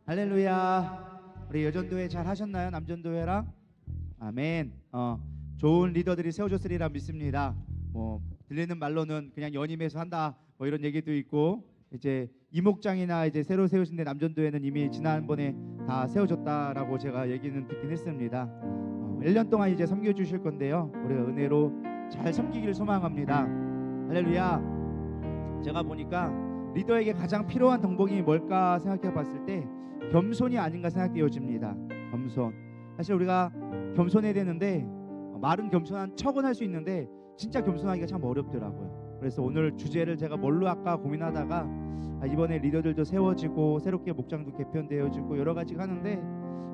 할렐루야. 우리 여전도회 잘 하셨나요? 남전도회랑? 아멘. 좋은 리더들이 세워졌으리라 믿습니다. 뭐 들리는 말로는 그냥 연임해서 한다 뭐 이런 얘기도 있고, 이제 이목장이나 이제 새로 세우신 데 남전도회는 이미 지난번에 다 세워졌다라고 제가 얘기는 듣긴 했습니다. 1년 동안 이제 섬겨 주실 건데요, 우리가 은혜로 잘 섬기기를 소망합니다. 할렐루야. 제가 보니까 리더에게 가장 필요한 덕목이 뭘까 생각해 봤을 때 겸손이 아닌가 생각되어집니다. 겸손. 사실 우리가 겸손해야 되는데 말은 겸손한 척은 할 수 있는데 진짜 겸손하기가 참 어렵더라고요. 그래서 오늘 주제를 제가 뭘로 할까 고민하다가 이번에 리더들도 세워지고 새롭게 목장도 개편되어지고 여러 가지가 하는데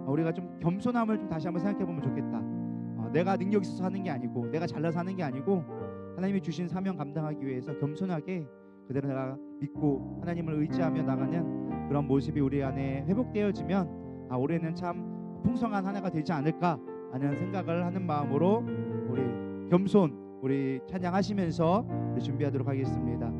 우리가 좀 겸손함을 좀 다시 한번 생각해 보면 좋겠다. 내가 능력 있어서 하는 게 아니고 내가 잘나서 하는 게 아니고 하나님이 주신 사명 감당하기 위해서 겸손하게 그대로 내가 믿고 하나님을 의지하며 나가는 그런 모습이 우리 안에 회복되어지면 올해는 참 풍성한 한 해가 되지 않을까 하는 생각을 하는 마음으로 우리 겸손 우리 찬양하시면서 우리 준비하도록 하겠습니다.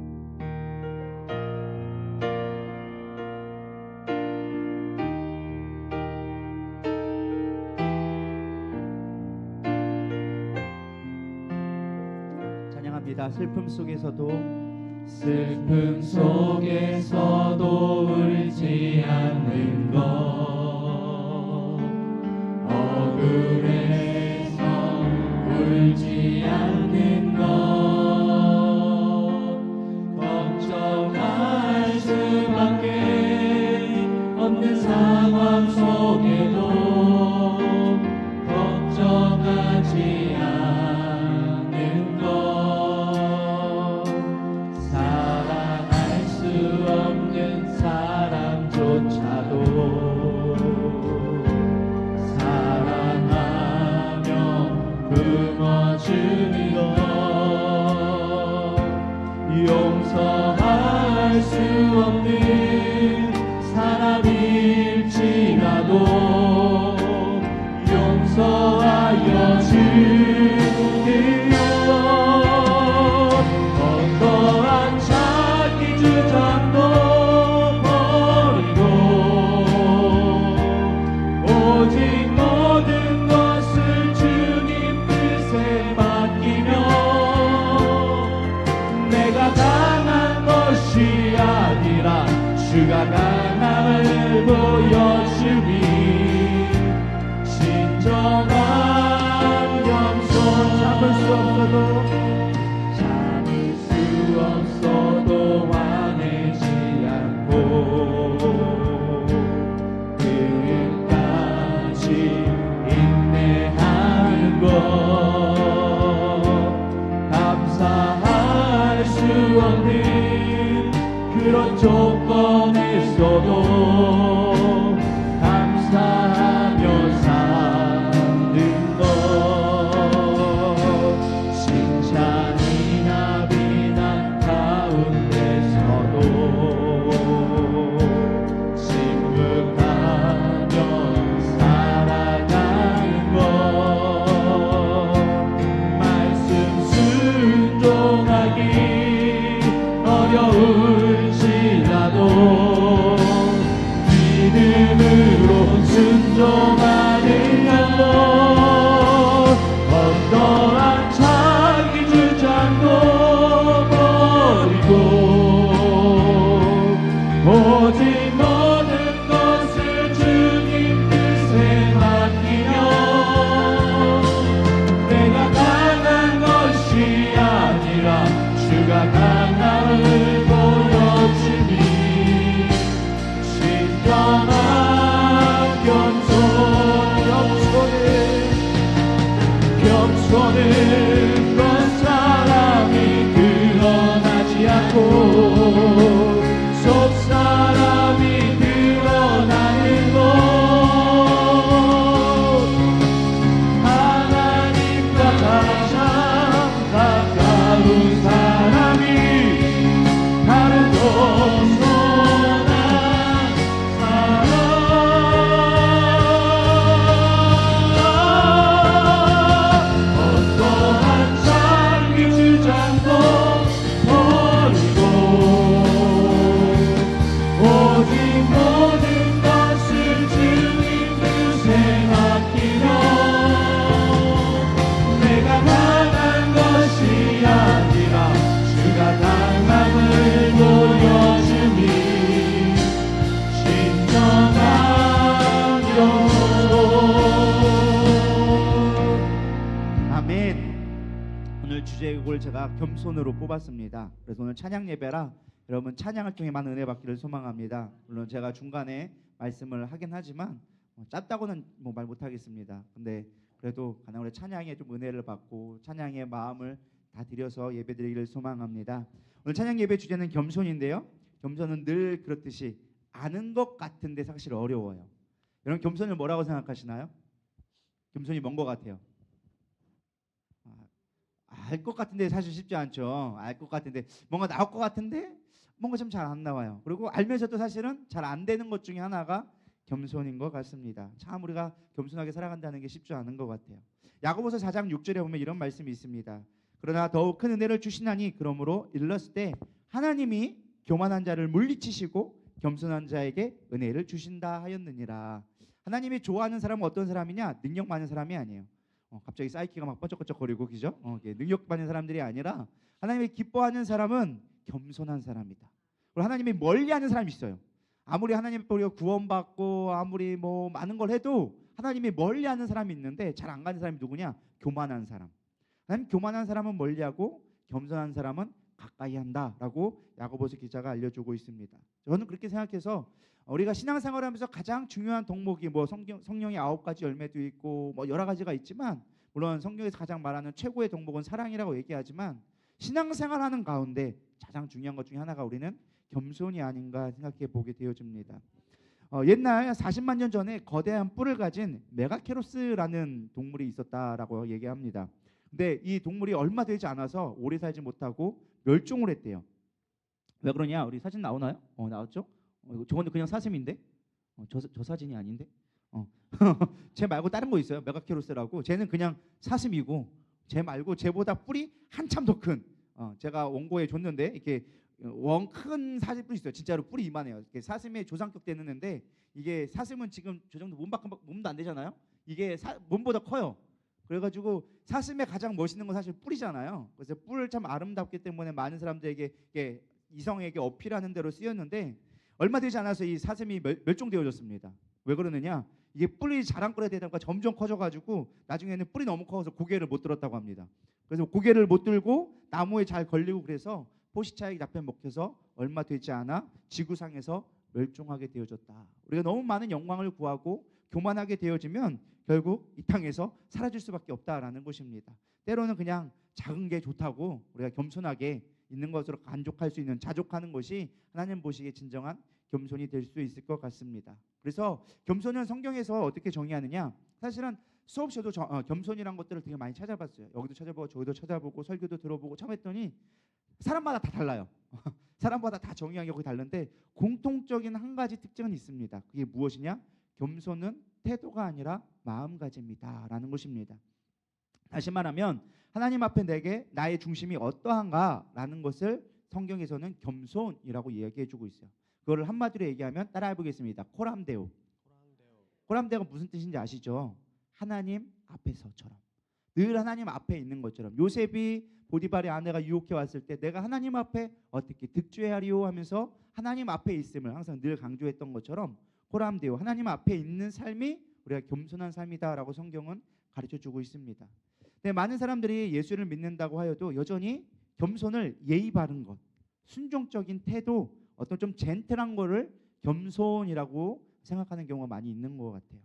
찬양합니다. 슬픔 속에서도 울지 않는 것, 억울해서 울지 않는 것, 걱정할 수밖에 없는 상황 속에도 걱정하지 않는 것, 사람조차도 사랑하며 품어주는 것, 용서할 수 없는 사람일지라도 주제곡을 제가 겸손으로 뽑았습니다. 그래서 오늘 찬양 예배라 여러분 찬양을 통해 많은 은혜 받기를 소망합니다. 물론 제가 중간에 말씀을 하긴 하지만 짰다고는 말 못하겠습니다. 근데 그래도 가장 우리 찬양에 좀 은혜를 받고 찬양의 마음을 다 드려서 예배드리기를 소망합니다. 오늘 찬양 예배 주제는 겸손인데요. 겸손은 늘 그렇듯이 아는 것 같은데 사실 어려워요. 여러분 겸손을 뭐라고 생각하시나요? 겸손이 뭔 것 같아요? 알 것 같은데 사실 쉽지 않죠. 알 것 같은데 뭔가 나올 것 같은데 뭔가 좀 잘 안 나와요. 그리고 알면서도 사실은 잘 안 되는 것 중에 하나가 겸손인 것 같습니다. 참 우리가 겸손하게 살아간다는 게 쉽지 않은 것 같아요. 야고보서 4장 6절에 보면 이런 말씀이 있습니다. 그러나 더욱 큰 은혜를 주시나니 그러므로 일렀을 때 하나님이 교만한 자를 물리치시고 겸손한 자에게 은혜를 주신다 하였느니라. 하나님이 좋아하는 사람은 어떤 사람이냐? 능력 많은 사람이 아니에요. 갑자기 사이키가 막 번쩍번쩍거리고 그죠? 능력 많은 사람들이 아니라 하나님이 기뻐하는 사람은 겸손한 사람이다. 그리고 하나님이 멀리하는 사람이 있어요. 아무리 하나님 우리가 구원받고 아무리 뭐 많은 걸 해도 하나님이 멀리하는 사람이 있는데 잘 안 가는 사람이 누구냐? 교만한 사람. 하나님 교만한 사람은 멀리하고 겸손한 사람은 가까이 한다라고 야고보서 기자가 알려주고 있습니다. 저는 그렇게 생각해서 우리가 신앙생활하면서 가장 중요한 덕목이 뭐 성령의 9가지 열매도 있고 뭐 여러 가지가 있지만 물론 성경에서 가장 말하는 최고의 덕목은 사랑이라고 얘기하지만 신앙생활하는 가운데 가장 중요한 것 중에 하나가 우리는 겸손이 아닌가 생각해 보게 되어집니다. 옛날 40만 년 전에 거대한 뿔을 가진 메가케로스라는 동물이 있었다라고 얘기합니다. 근데 이 동물이 얼마 되지 않아서 오래 살지 못하고 멸종을 했대요. 왜 그러냐? 우리 사진 나오나요? 나왔죠? 저건 그냥 사슴인데? 저 사진이 아닌데? 쟤 말고 다른 거 있어요. 메가케로스라고. 쟤는 그냥 사슴이고 쟤 말고 쟤보다 뿔이 한참 더 큰 제가 원고에 줬는데 이렇게 큰 사슴뿔이 있어요. 진짜로 뿔이 이만해요. 이게 사슴의 조상격 되는 애인데 이게 사슴은 지금 저 정도 몸도 안 되잖아요. 이게 몸보다 커요. 그래가지고 사슴의 가장 멋있는 건 사실 뿔이잖아요. 그래서 뿔을 참 아름답기 때문에 많은 사람들에게 이성에게 어필하는 대로 쓰였는데 얼마 되지 않아서 이 사슴이 멸종되어졌습니다. 왜 그러느냐? 이게 뿔이 자랑거리가 되다 보니까 점점 커져가지고 나중에는 뿔이 너무 커서 고개를 못 들었다고 합니다. 그래서 고개를 못 들고 나무에 잘 걸리고 그래서 포시차에 잡혀 먹혀서 얼마 되지 않아 지구상에서 멸종하게 되어졌다. 우리가 너무 많은 영광을 구하고 교만하게 되어지면 결국 이 땅에서 사라질 수밖에 없다라는 것입니다. 때로는 그냥 작은 게 좋다고 우리가 겸손하게 있는 것으로 만족할 수 있는 자족하는 것이 하나님 보시기에 진정한 겸손이 될 수 있을 것 같습니다. 그래서 겸손은 성경에서 어떻게 정의하느냐? 사실은 수업 시에도 겸손이란 것들을 되게 많이 찾아봤어요. 여기도 찾아보고 저기도 찾아보고 설교도 들어보고 참 했더니 사람마다 다 달라요. 사람마다 다 정의하는 게 다른데 공통적인 한 가지 특징은 있습니다. 그게 무엇이냐? 겸손은 태도가 아니라 마음가짐이다라는 것입니다. 다시 말하면 하나님 앞에 내게 나의 중심이 어떠한가라는 것을 성경에서는 겸손이라고 이야기해주고 있어요. 그거를 한마디로 얘기하면 따라해보겠습니다. 코람데오. 코람데오가 무슨 뜻인지 아시죠? 하나님 앞에서처럼. 늘 하나님 앞에 있는 것처럼. 요셉이 보디발의 아내가 유혹해 왔을 때 내가 하나님 앞에 어떻게 득죄하리오 하면서 하나님 앞에 있음을 항상 늘 강조했던 것처럼 코람데오, 하나님 앞에 있는 삶이 우리가 겸손한 삶이다라고 성경은 가르쳐주고 있습니다. 근데 많은 사람들이 예수를 믿는다고 하여도 여전히 겸손을 예의 바른 것, 순종적인 태도, 어떤 좀 젠틀한 거를 겸손이라고 생각하는 경우가 많이 있는 것 같아요.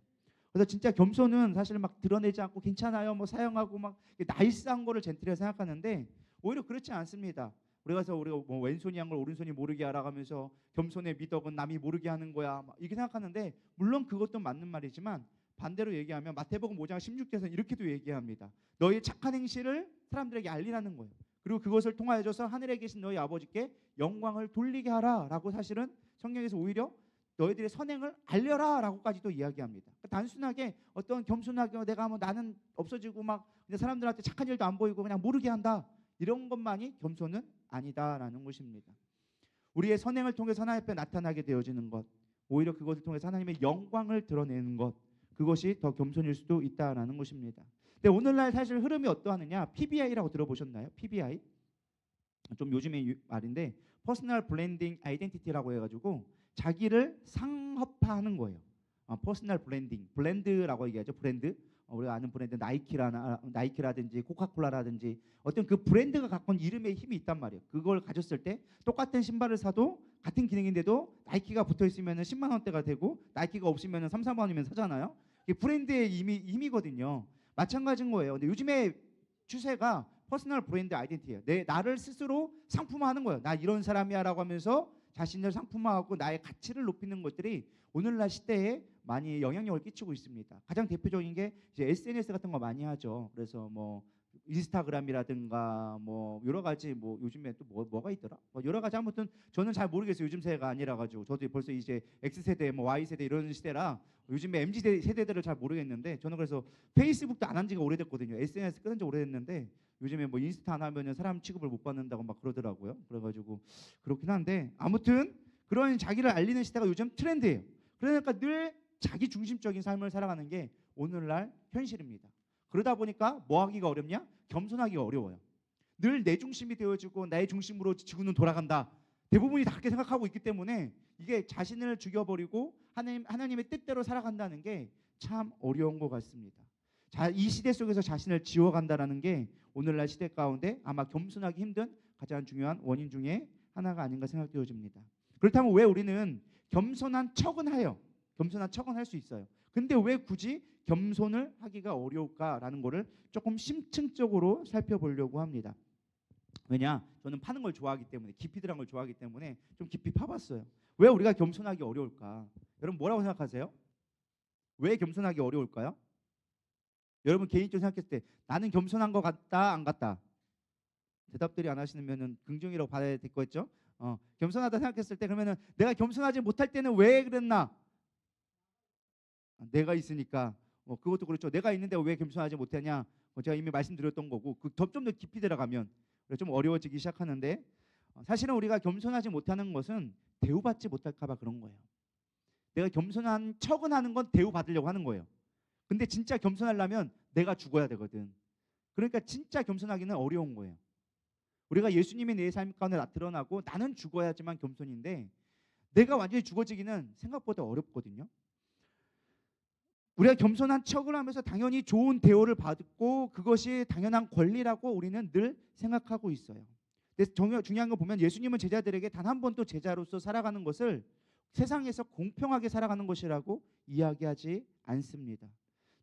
그래서 진짜 겸손은 사실 막 드러내지 않고 괜찮아요, 뭐 사용하고 막 나이스한 거를 젠틀하게 생각하는데 오히려 그렇지 않습니다. 우리가 뭐 왼손이 한 걸 오른손이 모르게 알아가면서 겸손의 미덕은 남이 모르게 하는 거야, 막 이렇게 생각하는데 물론 그것도 맞는 말이지만 반대로 얘기하면 마태복음 5장 16절에서는 이렇게도 얘기합니다. 너희 착한 행실을 사람들에게 알리라는 거예요. 그리고 그것을 통하여서 하늘에 계신 너희 아버지께 영광을 돌리게 하라라고 사실은 성경에서 오히려 너희들의 선행을 알려라 라고까지도 이야기합니다. 그러니까 단순하게 어떤 겸손하게 내가 뭐 나는 없어지고 막 그냥 사람들한테 착한 일도 안 보이고 그냥 모르게 한다, 이런 것만이 겸손은 아니다라는 것입니다. 우리의 선행을 통해서 하나님 앞에 나타나게 되어지는 것, 오히려 그것을 통해서 하나님의 영광을 드러내는 것, 그것이 더 겸손일 수도 있다라는 것입니다. 근데 오늘날 사실 흐름이 어떠하느냐? PBI라고 들어보셨나요? PBI? 좀 요즘의 말인데 퍼스널 브랜딩 아이덴티티라고 해가지고 자기를 상업화하는 거예요. 퍼스널 브랜딩, 브랜드라고 얘기하죠. 브랜드. 우리가 아는 브랜드 나이키라든지 코카콜라라든지 어떤 그 브랜드가 갖고 있는 이름의 힘이 있단 말이에요. 그걸 가졌을 때 똑같은 신발을 사도 같은 기능인데도 나이키가 붙어 있으면 10만 원대가 되고 나이키가 없으면 3, 4만 원이면 사잖아요. 이게 브랜드의 힘이거든요. 마찬가지인 거예요. 근데 요즘에 추세가 퍼스널 브랜드 아이덴티티예요. 나를 스스로 상품화하는 거예요. 나 이런 사람이야라고 하면서 자신을 상품화하고 나의 가치를 높이는 것들이 오늘날 시대에 많이 영향력을 끼치고 있습니다. 가장 대표적인 게 이제 SNS 같은 거 많이 하죠. 그래서 뭐 인스타그램이라든가 뭐 여러 가지 뭐 요즘에 또 뭐가 있더라? 뭐 여러 가지 아무튼 저는 잘 모르겠어요. 요즘 세대가 아니라 가지고 저도 벌써 이제 X세대 뭐 Y세대 이런 시대라 요즘에 MZ 세대들을 잘 모르겠는데 저는 그래서 페이스북도 안 한 지가 오래됐거든요. SNS 끊은 지 오래됐는데 요즘에 뭐 인스타 안 하면은 사람 취급을 못 받는다고 막 그러더라고요. 그래가지고 그렇긴 한데 아무튼 그런 자기를 알리는 시대가 요즘 트렌드예요. 그러니까 늘 자기 중심적인 삶을 살아가는 게 오늘날 현실입니다. 그러다 보니까 뭐 하기가 어렵냐? 겸손하기가 어려워요. 늘 내 중심이 되어지고 나의 중심으로 지구는 돌아간다. 대부분이 다 그렇게 생각하고 있기 때문에 이게 자신을 죽여버리고 하나님의 뜻대로 살아간다는 게 참 어려운 것 같습니다. 이 시대 속에서 자신을 지워간다는 게 오늘날 시대 가운데 아마 겸손하기 힘든 가장 중요한 원인 중에 하나가 아닌가 생각되어집니다. 그렇다면 왜 우리는 겸손한 척은 해요? 겸손한 척은 할 수 있어요. 근데 왜 굳이 겸손을 하기가 어려울까라는 거를 조금 심층적으로 살펴보려고 합니다. 왜냐? 저는 파는 걸 좋아하기 때문에 깊이 들어간 걸 좋아하기 때문에 좀 깊이 파봤어요. 왜 우리가 겸손하기 어려울까? 여러분 뭐라고 생각하세요? 왜 겸손하기 어려울까요? 여러분 개인적으로 생각했을 때 나는 겸손한 것 같다 안 같다? 대답들이 안 하시면은 긍정이라고 받아야 될 거겠죠? 겸손하다 생각했을 때 그러면은 내가 겸손하지 못할 때는 왜 그랬나? 내가 있으니까 그것도 그렇죠. 내가 있는데 왜 겸손하지 못하냐? 제가 이미 말씀드렸던 거고 좀 더 깊이 들어가면 좀 어려워지기 시작하는데 사실은 우리가 겸손하지 못하는 것은 대우받지 못할까 봐 그런 거예요. 내가 겸손한 척은 하는 건 대우받으려고 하는 거예요. 근데 진짜 겸손하려면 내가 죽어야 되거든. 그러니까 진짜 겸손하기는 어려운 거예요. 우리가 예수님이 내 삶 가운데 드러나고 나는 죽어야지만 겸손인데 내가 완전히 죽어지기는 생각보다 어렵거든요. 우리가 겸손한 척을 하면서 당연히 좋은 대우를 받고 그것이 당연한 권리라고 우리는 늘 생각하고 있어요. 근데 중요한 거 보면 예수님은 제자들에게 단 한 번도 제자로서 살아가는 것을 세상에서 공평하게 살아가는 것이라고 이야기하지 않습니다.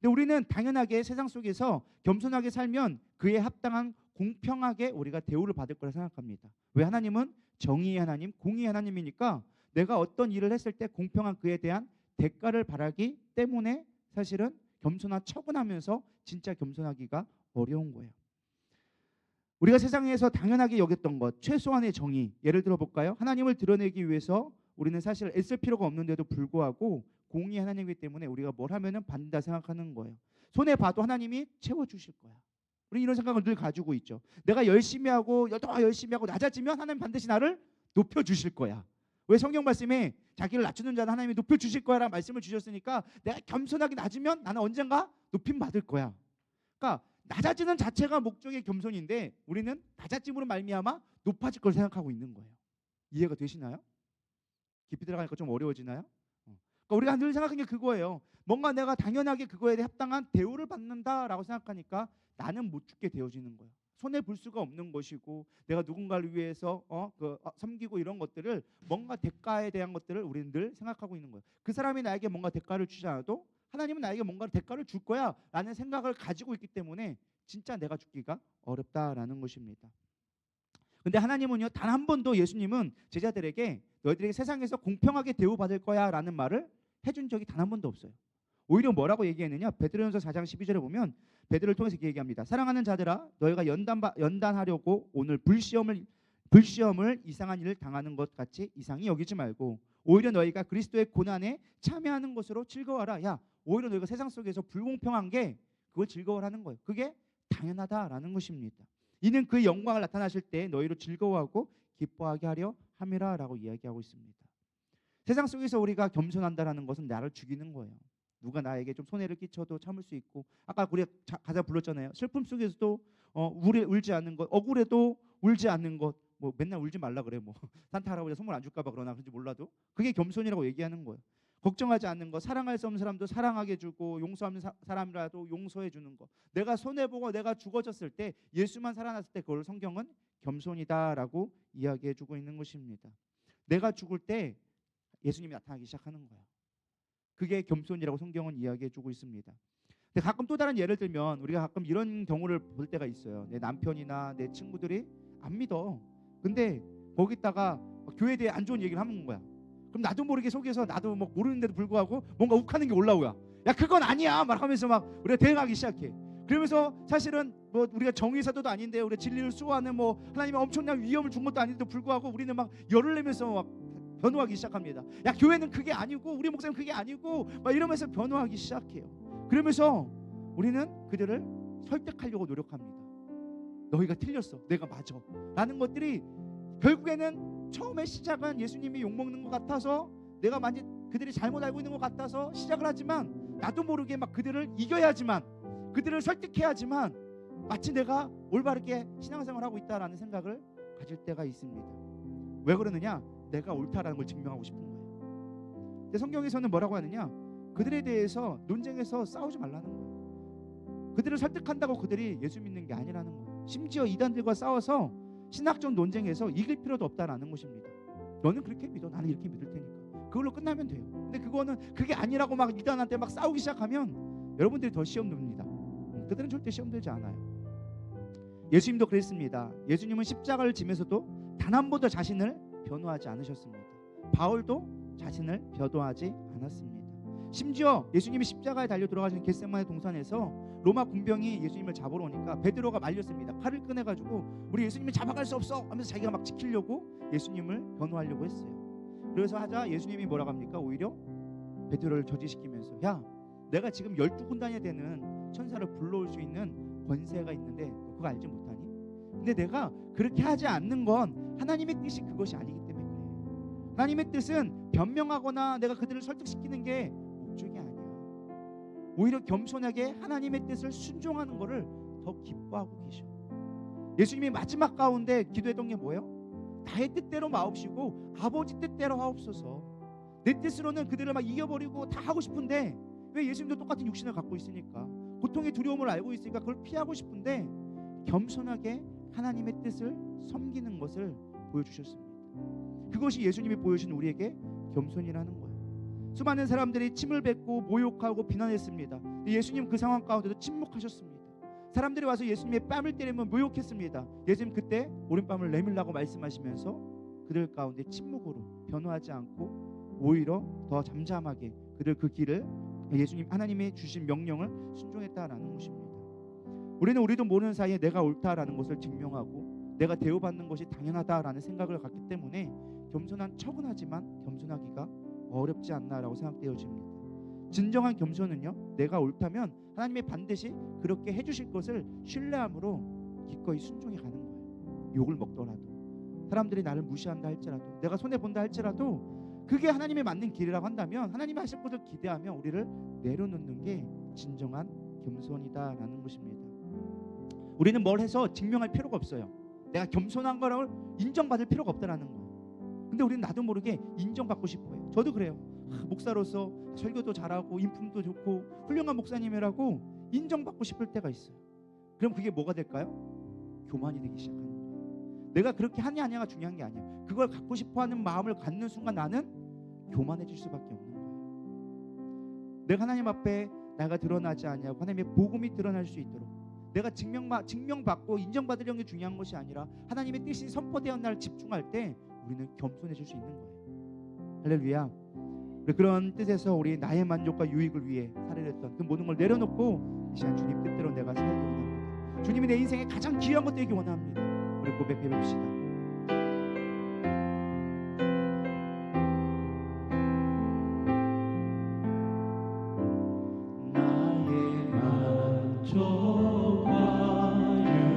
근데 우리는 당연하게 세상 속에서 겸손하게 살면 그에 합당한 공평하게 우리가 대우를 받을 거라 생각합니다. 왜? 하나님은 정의의 하나님, 공의의 하나님이니까 내가 어떤 일을 했을 때 공평한 그에 대한 대가를 바라기 때문에 사실은 겸손한 척은 하면서 진짜 겸손하기가 어려운 거예요. 우리가 세상에서 당연하게 여겼던 것, 최소한의 정의, 예를 들어 볼까요? 하나님을 드러내기 위해서 우리는 사실 애쓸 필요가 없는데도 불구하고 공의 하나님이기 때문에 우리가 뭘 하면은 받는다 생각하는 거예요. 손해 봐도 하나님이 채워주실 거야. 우리 이런 생각을 늘 가지고 있죠. 내가 열심히 하고 더 열심히 하고 낮아지면 하나님 반드시 나를 높여주실 거야. 왜? 성경 말씀에 자기를 낮추는 자는 하나님이 높여주실 거야라는 말씀을 주셨으니까 내가 겸손하게 낮으면 나는 언젠가 높임 받을 거야. 그러니까 낮아지는 자체가 목적의 겸손인데 우리는 낮아짐으로 말미암아 높아질 걸 생각하고 있는 거예요. 이해가 되시나요? 깊이 들어가니까 좀 어려워지나요? 그러니까 우리가 늘 생각하는 게 그거예요. 뭔가 내가 당연하게 그거에 대해 합당한 대우를 받는다라고 생각하니까 나는 못 죽게 되어지는 거예요. 손해 볼 수가 없는 것이고 내가 누군가를 위해서 섬기고 이런 것들을 뭔가 대가에 대한 것들을 우리는 늘 생각하고 있는 거예요. 그 사람이 나에게 뭔가 대가를 주지 않아도 하나님은 나에게 뭔가 대가를 줄 거야 라는 생각을 가지고 있기 때문에 진짜 내가 죽기가 어렵다라는 것입니다. 근데 하나님은요, 단 한 번도 예수님은 제자들에게 너희들에게 세상에서 공평하게 대우받을 거야 라는 말을 해준 적이 단 한 번도 없어요. 오히려 뭐라고 얘기했느냐? 베드로전서 4장 12절에 보면 베드로를 통해서 이렇게 얘기합니다. 사랑하는 자들아, 너희가 연단하려고 오늘 불시험을 이상한 일을 당하는 것 같이 이상히 여기지 말고 오히려 너희가 그리스도의 고난에 참여하는 것으로 즐거워하라. 야, 오히려 너희가 세상 속에서 불공평한 게 그걸 즐거워하는 거예요. 그게 당연하다라는 것입니다. 이는 그의 영광을 나타나실 때 너희로 즐거워하고 기뻐하게 하려 함이라라고 이야기하고 있습니다. 세상 속에서 우리가 겸손한다라는 것은 나를 죽이는 거예요. 누가 나에게 좀 손해를 끼쳐도 참을 수 있고, 아까 우리 가사 불렀잖아요. 슬픔 속에서도 울지 않는 것, 억울해도 울지 않는 것. 뭐 맨날 울지 말라 그래. 뭐 산타 할아버지 선물 안 줄까 봐 그러나 그런지 몰라도 그게 겸손이라고 얘기하는 거예요. 걱정하지 않는 거, 사랑할 수 없는 사람도 사랑하게 해주고 용서하는 사람이라도 용서해 주는 거. 내가 손해보고 내가 죽어졌을 때, 예수만 살아났을 때 그걸 성경은 겸손이다라고 이야기해주고 있는 것입니다. 내가 죽을 때 예수님이 나타나기 시작하는 거예요. 그게 겸손이라고 성경은 이야기해주고 있습니다. 근데 가끔 또 다른 예를 들면 우리가 가끔 이런 경우를 볼 때가 있어요. 내 남편이나 내 친구들이 안 믿어. 근데 거기다가 교회에 대해 안 좋은 얘기를 하는 거야. 그럼 나도 모르게 속에서 나도 막 모르는데도 불구하고 뭔가 욱하는 게 올라오야. 야 그건 아니야 막 하면서 막 우리가 대응하기 시작해. 그러면서 사실은 뭐 우리가 정의사도도 아닌데 우리가 진리를 수호하는 뭐 하나님의 엄청난 위험을 준 것도 아닌데도 불구하고 우리는 막 열을 내면서 막 변호하기 시작합니다. 야 교회는 그게 아니고 우리 목사님 그게 아니고 막 이러면서 변호하기 시작해요. 그러면서 우리는 그들을 설득하려고 노력합니다. 너희가 틀렸어, 내가 맞아 라는 것들이 결국에는 처음에 시작은 예수님이 욕먹는 것 같아서, 내가 만약 그들이 잘못 알고 있는 것 같아서 시작을 하지만 나도 모르게 막 그들을 이겨야지만, 그들을 설득해야지만 마치 내가 올바르게 신앙생활을 하고 있다라는 생각을 가질 때가 있습니다. 왜 그러느냐? 내가 옳다라는 걸 증명하고 싶은 거예요. 근데 성경에서는 뭐라고 하느냐? 그들에 대해서 논쟁해서 싸우지 말라는 거예요. 그들을 설득한다고 그들이 예수 믿는 게 아니라는 거예요. 심지어 이단들과 싸워서 신학적 논쟁에서 이길 필요도 없다라는 것입니다. 너는 그렇게 믿어, 나는 이렇게 믿을 테니까 그걸로 끝나면 돼요. 근데 그게 아니라고 막 이단한테 막 싸우기 시작하면 여러분들이 더 시험 듭니다. 그들은 절대 시험 들지 않아요. 예수님도 그랬습니다. 예수님은 십자가를 지면서도 단 한 번도 자신을 변호하지 않으셨습니다. 바울도 자신을 변호하지 않았습니다. 심지어 예수님이 십자가에 달려 돌아가시는 겟세마네 동산에서 로마 군병이 예수님을 잡으러 오니까 베드로가 말렸습니다. 칼을 꺼내가지고 우리 예수님을 잡아갈 수 없어 하면서 자기가 막 지키려고 예수님을 변호하려고 했어요. 그래서 하자 예수님이 뭐라고 합니까? 오히려 베드로를 저지시키면서, 야 내가 지금 12군단에 되는 천사를 불러올 수 있는 권세가 있는데 너 그거 알지 못하니? 근데 내가 그렇게 하지 않는 건 하나님의 뜻이 그것이 아니기 때문에 그래. 하나님의 뜻은 변명하거나 내가 그들을 설득시키는 게 목적이 아니야. 오히려 겸손하게 하나님의 뜻을 순종하는 것을 더 기뻐하고 계셔. 예수님이 마지막 가운데 기도했던 게 뭐예요? 나의 뜻대로 마옵시고 아버지 뜻대로 하옵소서. 내 뜻으로는 그들을 막 이겨버리고 다 하고 싶은데, 왜? 예수님도 똑같은 육신을 갖고 있으니까, 고통의 두려움을 알고 있으니까 그걸 피하고 싶은데 겸손하게 하나님의 뜻을 섬기는 것을 보여주셨습니다. 그것이 예수님이 보여주신 우리에게 겸손이라는 거예요. 수많은 사람들이 침을 뱉고 모욕하고 비난했습니다. 예수님 그 상황 가운데도 침묵하셨습니다. 사람들이 와서 예수님의 뺨을 때리면 모욕했습니다. 예수님 그때 오른뺨을 내밀라고 말씀하시면서 그들 가운데 침묵으로 변호하지 않고 오히려 더 잠잠하게 그들 그 길을, 예수님 하나님의 주신 명령을 순종했다라는 것입니다. 우리도 모르는 사이에 내가 옳다라는 것을 증명하고 내가 대우받는 것이 당연하다라는 생각을 갖기 때문에 겸손한 척은 하지만 겸손하기가 어렵지 않나라고 생각되어집니다. 진정한 겸손은요, 내가 옳다면 하나님이 반드시 그렇게 해주실 것을 신뢰함으로 기꺼이 순종해 가는 거예요. 욕을 먹더라도, 사람들이 나를 무시한다 할지라도, 내가 손해본다 할지라도 그게 하나님의 맞는 길이라고 한다면 하나님이 하실 것을 기대하며 우리를 내려놓는 게 진정한 겸손이다라는 것입니다. 우리는 뭘 해서 증명할 필요가 없어요. 내가 겸손한 거를 인정받을 필요가 없다라는 거예요. 근데 우리는 나도 모르게 인정받고 싶어요. 저도 그래요. 목사로서 설교도 잘하고 인품도 좋고 훌륭한 목사님이라고 인정받고 싶을 때가 있어요. 그럼 그게 뭐가 될까요? 교만이 되기 시작하는 거예요. 내가 그렇게 하냐 아니냐가 중요한 게 아니야. 그걸 갖고 싶어하는 마음을 갖는 순간 나는 교만해질 수밖에 없는 거예요. 내가 하나님 앞에 내가 드러나지 않냐고 하나님의 복음이 드러날 수 있도록, 내가 증명받고 인정받으려는 게 중요한 것이 아니라 하나님의 뜻이 선포되었는 날 집중할 때 우리는 겸손해질 수 있는 거예요. 할렐루야. 그런 뜻에서 우리 나의 만족과 유익을 위해 살아야 했던 그 모든 걸 내려놓고 이 시간 주님 뜻대로 내가 살기 원합니다. 주님이 내 인생에 가장 귀한 것 되기 원합니다. 우리 고백해 봅시다. 나의 만족과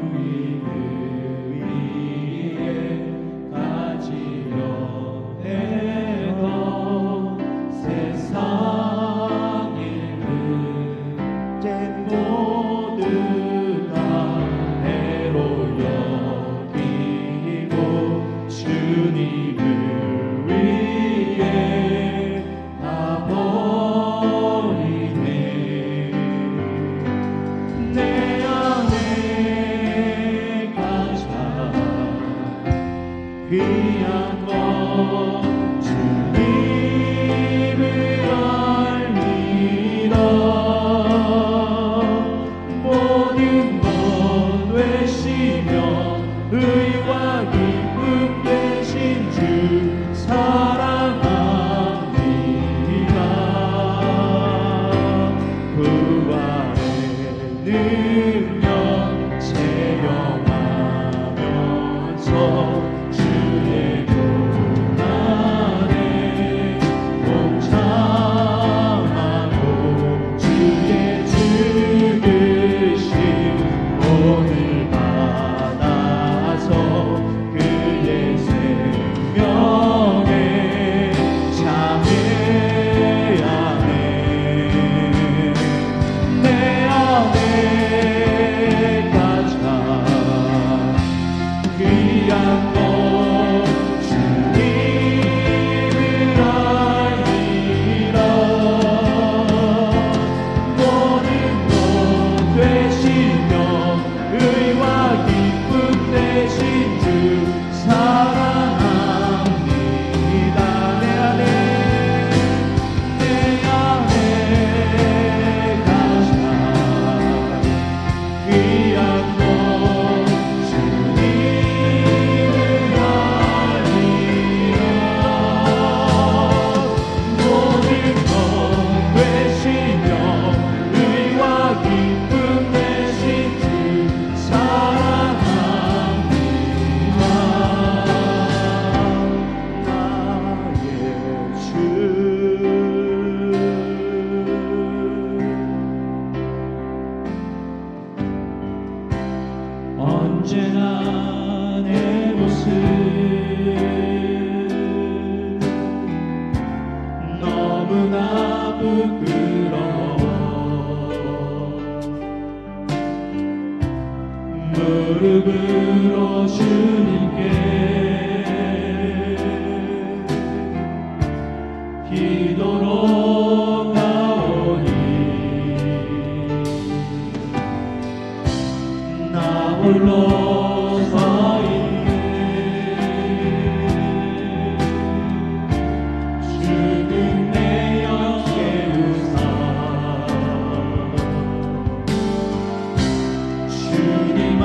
유익을 위해 가지려 해도 세상의 문제 모두 다 해로 여기고 무릎으로 주님께 기도로 나오니 나 홀로 서 있네 주는 내 영 깨우사 주님아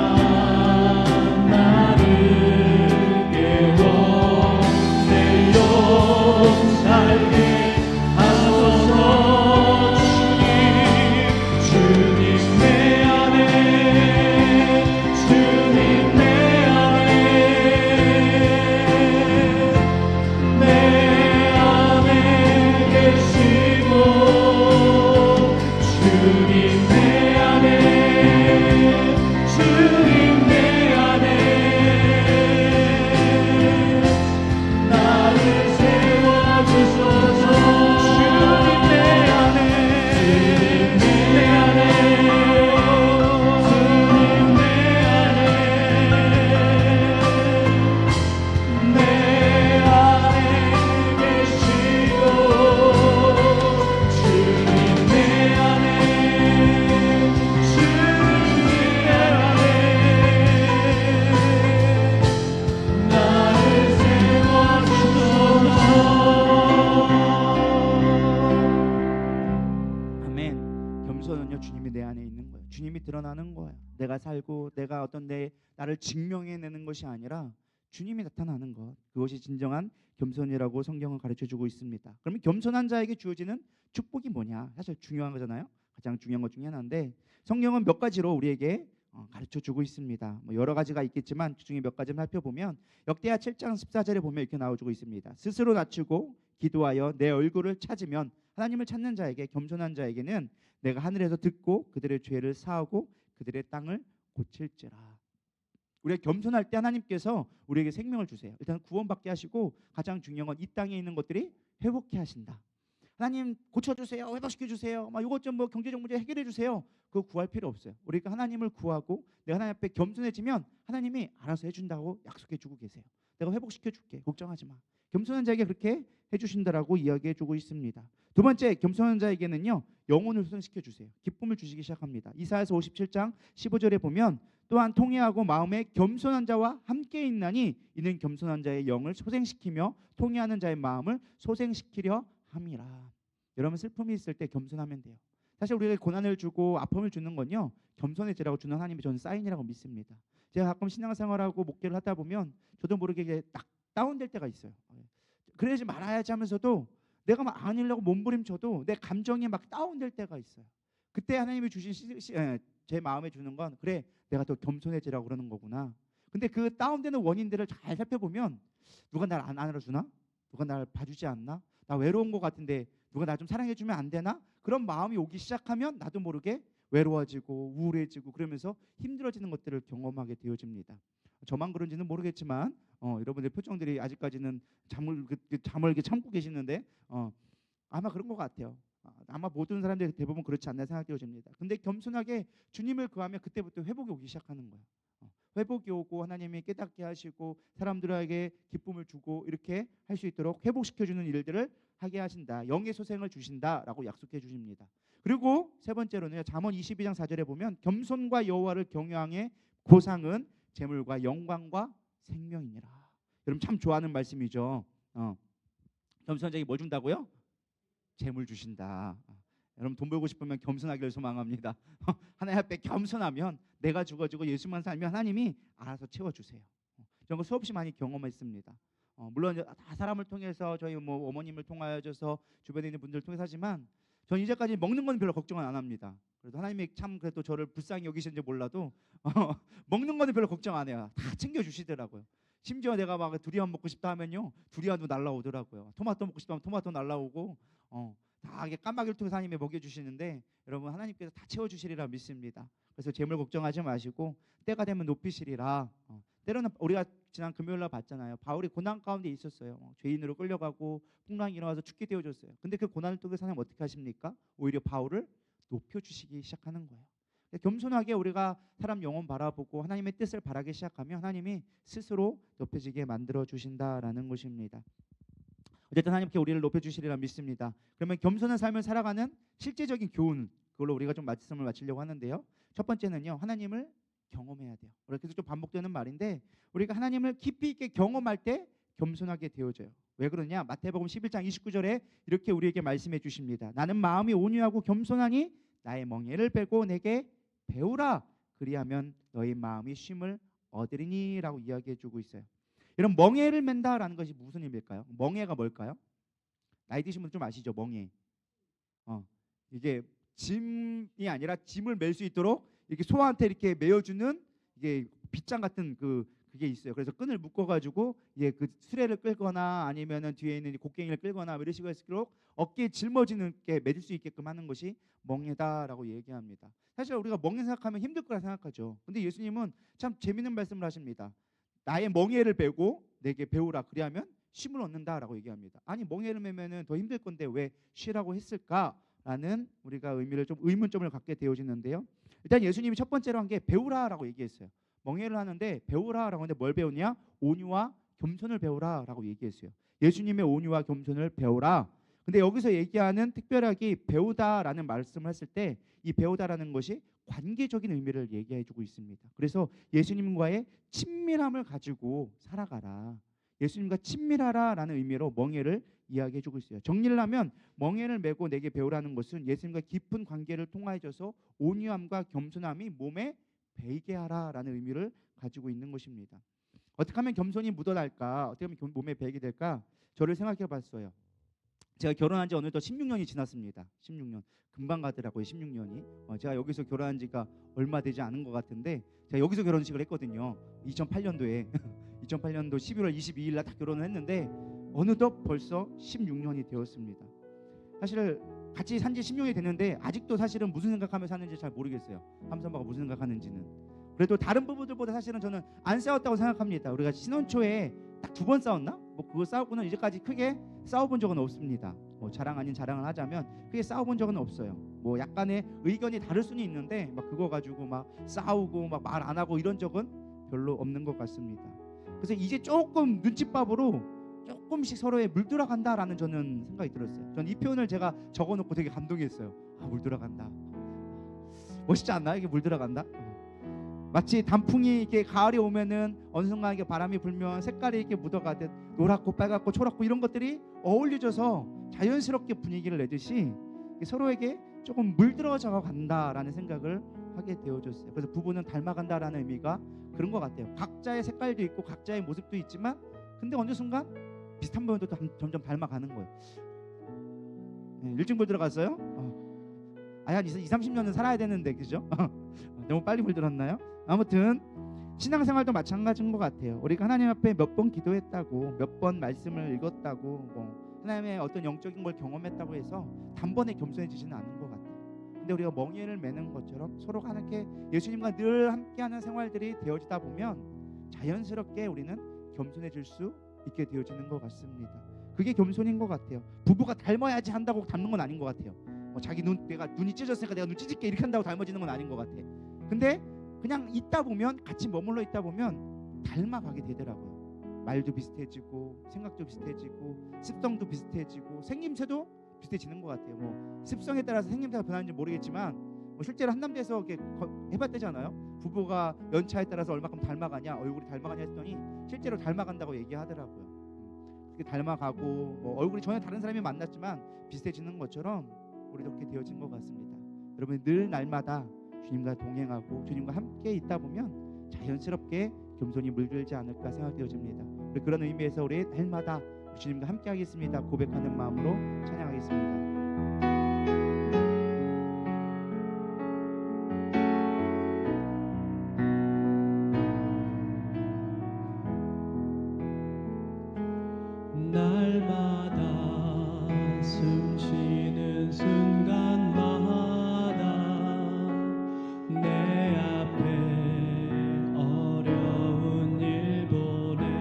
주님이 내 안에 있는 거예요. 주님이 드러나는 거예요. 내가 살고 내가 어떤 나를 증명해내는 것이 아니라 주님이 나타나는 것, 그것이 진정한 겸손이라고 성경은 가르쳐주고 있습니다. 그러면 겸손한 자에게 주어지는 축복이 뭐냐? 사실 중요한 거잖아요. 가장 중요한 것 중에 하나인데 성경은 몇 가지로 우리에게 가르쳐주고 있습니다. 뭐 여러 가지가 있겠지만 그중에 몇 가지만 살펴보면 역대하 7장 14절에 보면 이렇게 나와주고 있습니다. 스스로 낮추고 기도하여 내 얼굴을 찾으면, 하나님을 찾는 자에게, 겸손한 자에게는 내가 하늘에서 듣고 그들의 죄를 사하고 그들의 땅을 고칠지라. 우리가 겸손할 때 하나님께서 우리에게 생명을 주세요. 일단 구원받게 하시고 가장 중요한 건 이 땅에 있는 것들이 회복해 하신다. 하나님 고쳐주세요, 회복시켜주세요, 막 이것 좀 뭐 경제적 문제 해결해주세요. 그거 구할 필요 없어요. 우리가 하나님을 구하고 내가 하나님 앞에 겸손해지면 하나님이 알아서 해준다고 약속해주고 계세요. 내가 회복시켜줄게, 걱정하지 마. 겸손한 자에게 그렇게 해주신다라고 이야기해주고 있습니다. 두 번째, 겸손한 자에게는요 영혼을 소생시켜주세요. 기쁨을 주시기 시작합니다. 이사야서 57장 15절에 보면 또한 통회하고 마음에 겸손한 자와 함께 있나니 이는 겸손한 자의 영을 소생시키며 통회하는 자의 마음을 소생시키려 함이라. 여러분 슬픔이 있을 때 겸손하면 돼요. 사실 우리가 고난을 주고 아픔을 주는 건요 겸손해지라고 주는 하나님의 저는 사인이라고 믿습니다. 제가 가끔 신앙생활하고 목회를 하다 보면 저도 모르게 이게 딱 다운될 때가 있어요. 그러지 말아야지 하면서도 내가 막 아니려고 몸부림쳐도 내 감정이 막 다운될 때가 있어요. 그때 하나님이 주신 제 마음에 주는 건 그래 내가 더 겸손해지라고 그러는 거구나. 근데 그 다운되는 원인들을 잘 살펴보면 누가 날 안 안아주나? 누가 날 봐주지 않나? 나 외로운 것 같은데 누가 나 좀 사랑해주면 안 되나? 그런 마음이 오기 시작하면 나도 모르게 외로워지고 우울해지고 그러면서 힘들어지는 것들을 경험하게 되어집니다. 저만 그런지는 모르겠지만 여러분들 표정들이 아직까지는 잠을 이렇게 참고 계시는데 아마 그런 것 같아요. 아마 모든 사람들이 대부분 그렇지 않나 생각되어집니다. 근데 겸손하게 주님을 구하면 그때부터 회복이 오기 시작하는 거예요. 회복이 오고 하나님이 깨닫게 하시고 사람들에게 기쁨을 주고 이렇게 할 수 있도록 회복시켜주는 일들을 하게 하신다. 영의 소생을 주신다라고 약속해 주십니다. 그리고 세 번째로는 잠언 22장 4절에 보면 겸손과 여호와를 경외함의 보상은 재물과 영광과 생명이니라. 여러분 참 좋아하는 말씀이죠. 겸손한 자에게 뭘 준다고요? 재물 주신다. 여러분 돈 벌고 싶으면 겸손하기를 소망합니다. 하나님 앞에 겸손하면 내가 죽어지고 예수만 살면 하나님이 알아서 채워주세요. 저는 수없이 많이 경험했습니다. 물론 다 사람을 통해서 저희 뭐 어머님을 통하여져서 주변에 있는 분들을 통해서 하지만 전 이제까지 먹는 건 별로 걱정은 안 합니다. 그래도 하나님이 참 그래도 저를 불쌍히 여기시는지 몰라도 먹는 거는 별로 걱정 안 해요. 다 챙겨주시더라고요. 심지어 내가 막 두리안 먹고 싶다 하면요 두리안도 날라오더라고요. 토마토 먹고 싶다 하면 토마토 날라오고 다 이게 까마귀를 통해서 하나님이 먹여주시는데 여러분 하나님께서 다 채워주시리라 믿습니다. 그래서 재물 걱정하지 마시고 때가 되면 높이시리라. 때로는 우리가 지난 금요일 날 봤잖아요. 바울이 고난 가운데 있었어요. 죄인으로 끌려가고 풍랑이 일어나서 죽게 되어졌어요. 근데 그 고난을 통해서 하나님 어떻게 하십니까? 오히려 바울을 높여주시기 시작하는 거예요. 겸손하게 우리가 사람 영혼 바라보고 하나님의 뜻을 바라기 시작하면 하나님이 스스로 높여지게 만들어 주신다라는 것입니다. 어쨌든 하나님께 우리를 높여주시리라 믿습니다. 그러면 겸손한 삶을 살아가는 실제적인 교훈, 그걸로 우리가 좀 말씀을 마치려고 하는데요. 첫 번째는요, 하나님을 경험해야 돼요. 그래서 좀 반복되는 말인데, 우리가 하나님을 깊이 있게 경험할 때 겸손하게 되어져요. 왜 그러냐? 마태복음 11장 29절에 이렇게 우리에게 말씀해 주십니다. 나는 마음이 온유하고 겸손하니 나의 멍에를 빼고 내게 배우라. 그리하면 너희 마음이 쉼을 얻으리니라고 이야기해 주고 있어요. 이런 멍에를 맨다라는 것이 무슨 의미일까요? 멍에가 뭘까요? 나이 드신 분 좀 아시죠? 멍에. 이게 짐이 아니라 짐을 멜 수 있도록 이렇게 소한테 이렇게 메어주는 이게 빗장 같은 그게 있어요. 그래서 끈을 묶어가지고 이게 그 수레를 끌거나 아니면은 뒤에 있는 곡괭이를 끌거나 이런 식으로 할수록 어깨에 짊어지는 게 매질 수 있게끔 하는 것이 멍에다라고 얘기합니다. 사실 우리가 멍에 생각하면 힘들 거라 생각하죠. 근데 예수님은 참 재밌는 말씀을 하십니다. 나의 멍에를 베고 내게 배우라. 그리하면 쉼을 얻는다라고 얘기합니다. 아니 멍에를 메면은 더 힘들 건데 왜 쉬라고 했을까라는 우리가 의미를 좀 의문점을 갖게 되어지는데요. 일단 예수님이 첫 번째로 한 게 배우라라고 얘기했어요. 멍에를 하는데 배우라라고 하는데 뭘 배우냐? 온유와 겸손을 배우라라고 얘기했어요. 예수님의 온유와 겸손을 배우라. 근데 여기서 얘기하는 특별하게 배우다라는 말씀을 했을 때 이 배우다라는 것이 관계적인 의미를 얘기해주고 있습니다. 그래서 예수님과의 친밀함을 가지고 살아가라. 예수님과 친밀하라라는 의미로 멍에를 이야기해주고 있어요. 정리를 하면 멍에를 메고 내게 배우라는 것은 예수님과 깊은 관계를 통하여져서 온유함과 겸손함이 몸에 배이게 하라라는 의미를 가지고 있는 것입니다. 어떻게 하면 겸손이 묻어날까? 어떻게 하면 몸에 배이게 될까? 저를 생각해봤어요. 제가 결혼한 지 어느덧 16년이 지났습니다. 16년. 금방 가더라고요. 16년이. 제가 여기서 결혼한 지가 얼마 되지 않은 것 같은데 제가 여기서 결혼식을 했거든요. 2008년도에 2008년도 11월 22일 날 딱 결혼을 했는데 어느덧 벌써 16년이 되었습니다. 사실 같이 산 지 16년이 됐는데 아직도 사실은 무슨 생각하며 사는지 잘 모르겠어요. 함선바가 무슨 생각하는지는. 그래도 다른 부부들보다 사실은 저는 안 싸웠다고 생각합니다. 우리가 신혼 초에 딱 2번 싸웠나? 그거 싸우고는 이제까지 크게 싸워본 적은 없습니다. 자랑 아닌 자랑을 하자면 크게 싸워본 적은 없어요. 약간의 의견이 다를 수는 있는데 막 그거 가지고 막 싸우고 막 말 안 하고 이런 적은 별로 없는 것 같습니다. 그래서 이제 조금 눈칫밥으로 조금씩 서로에 물들어간다라는 저는 생각이 들었어요. 전 이 표현을 제가 적어놓고 되게 감동했어요. 물들어간다. 멋있지 않나? 이게 물들어간다. 마치 단풍이 이렇게 가을이 오면은 어느 순간 이게 바람이 불면 색깔이 이렇게 묻어가듯 노랗고 빨갛고 초록고 이런 것들이 어울려져서 자연스럽게 분위기를 내듯이 서로에게 조금 물들어져 간다라는 생각을 하게 되어졌어요. 그래서 부부는 닮아간다라는 의미가 그런 것 같아요. 각자의 색깔도 있고 각자의 모습도 있지만 근데 어느 순간 비슷한 부분도 점점 닮아가는 거예요. 일찍 물들어갔어요? 한 20-30년은 살아야 되는데 그죠? 너무 빨리 물들었나요? 아무튼 신앙생활도 마찬가지인 것 같아요. 우리가 하나님 앞에 몇 번 기도했다고 몇 번 말씀을 읽었다고 하나님의 어떤 영적인 걸 경험했다고 해서 단번에 겸손해지지는 않은 것 같아요. 근데 우리가 멍에를 매는 것처럼 서로가 함께 예수님과 늘 함께하는 생활들이 되어지다 보면 자연스럽게 우리는 겸손해질 수 있게 되어지는 것 같습니다. 그게 겸손인 것 같아요. 부부가 닮아야지 한다고 닮는 건 아닌 것 같아요. 자기 내가 눈이 찢어졌으니까 내가 눈 찢을게 이렇게 한다고 닮아지는 건 아닌 것 같아. 근데 그냥 있다 보면 같이 머물러 있다 보면 닮아가게 되더라고요. 말도 비슷해지고 생각도 비슷해지고 습성도 비슷해지고 생김새도 비슷해지는 것 같아요. 습성에 따라서 생김새가 변하는지 모르겠지만 실제로 한남대에서 이렇게 해봤대잖아요. 부부가 연차에 따라서 얼마큼 닮아가냐 얼굴이 닮아가냐 했더니 실제로 닮아간다고 얘기하더라고요. 그렇게 닮아가고 얼굴이 전혀 다른 사람이 만났지만 비슷해지는 것처럼 우리도 그렇게 되어진 것 같습니다. 여러분 늘 날마다 주님과 동행하고 주님과 함께 있다 보면 자연스럽게 겸손이 물들지 않을까 생각되어집니다. 그런 의미에서 우리 날마다 주님과 함께 하겠습니다. 고백하는 마음으로 찬양하겠습니다. 날마다 숨쉬는 순간마다 내 앞에 어려운 일 보내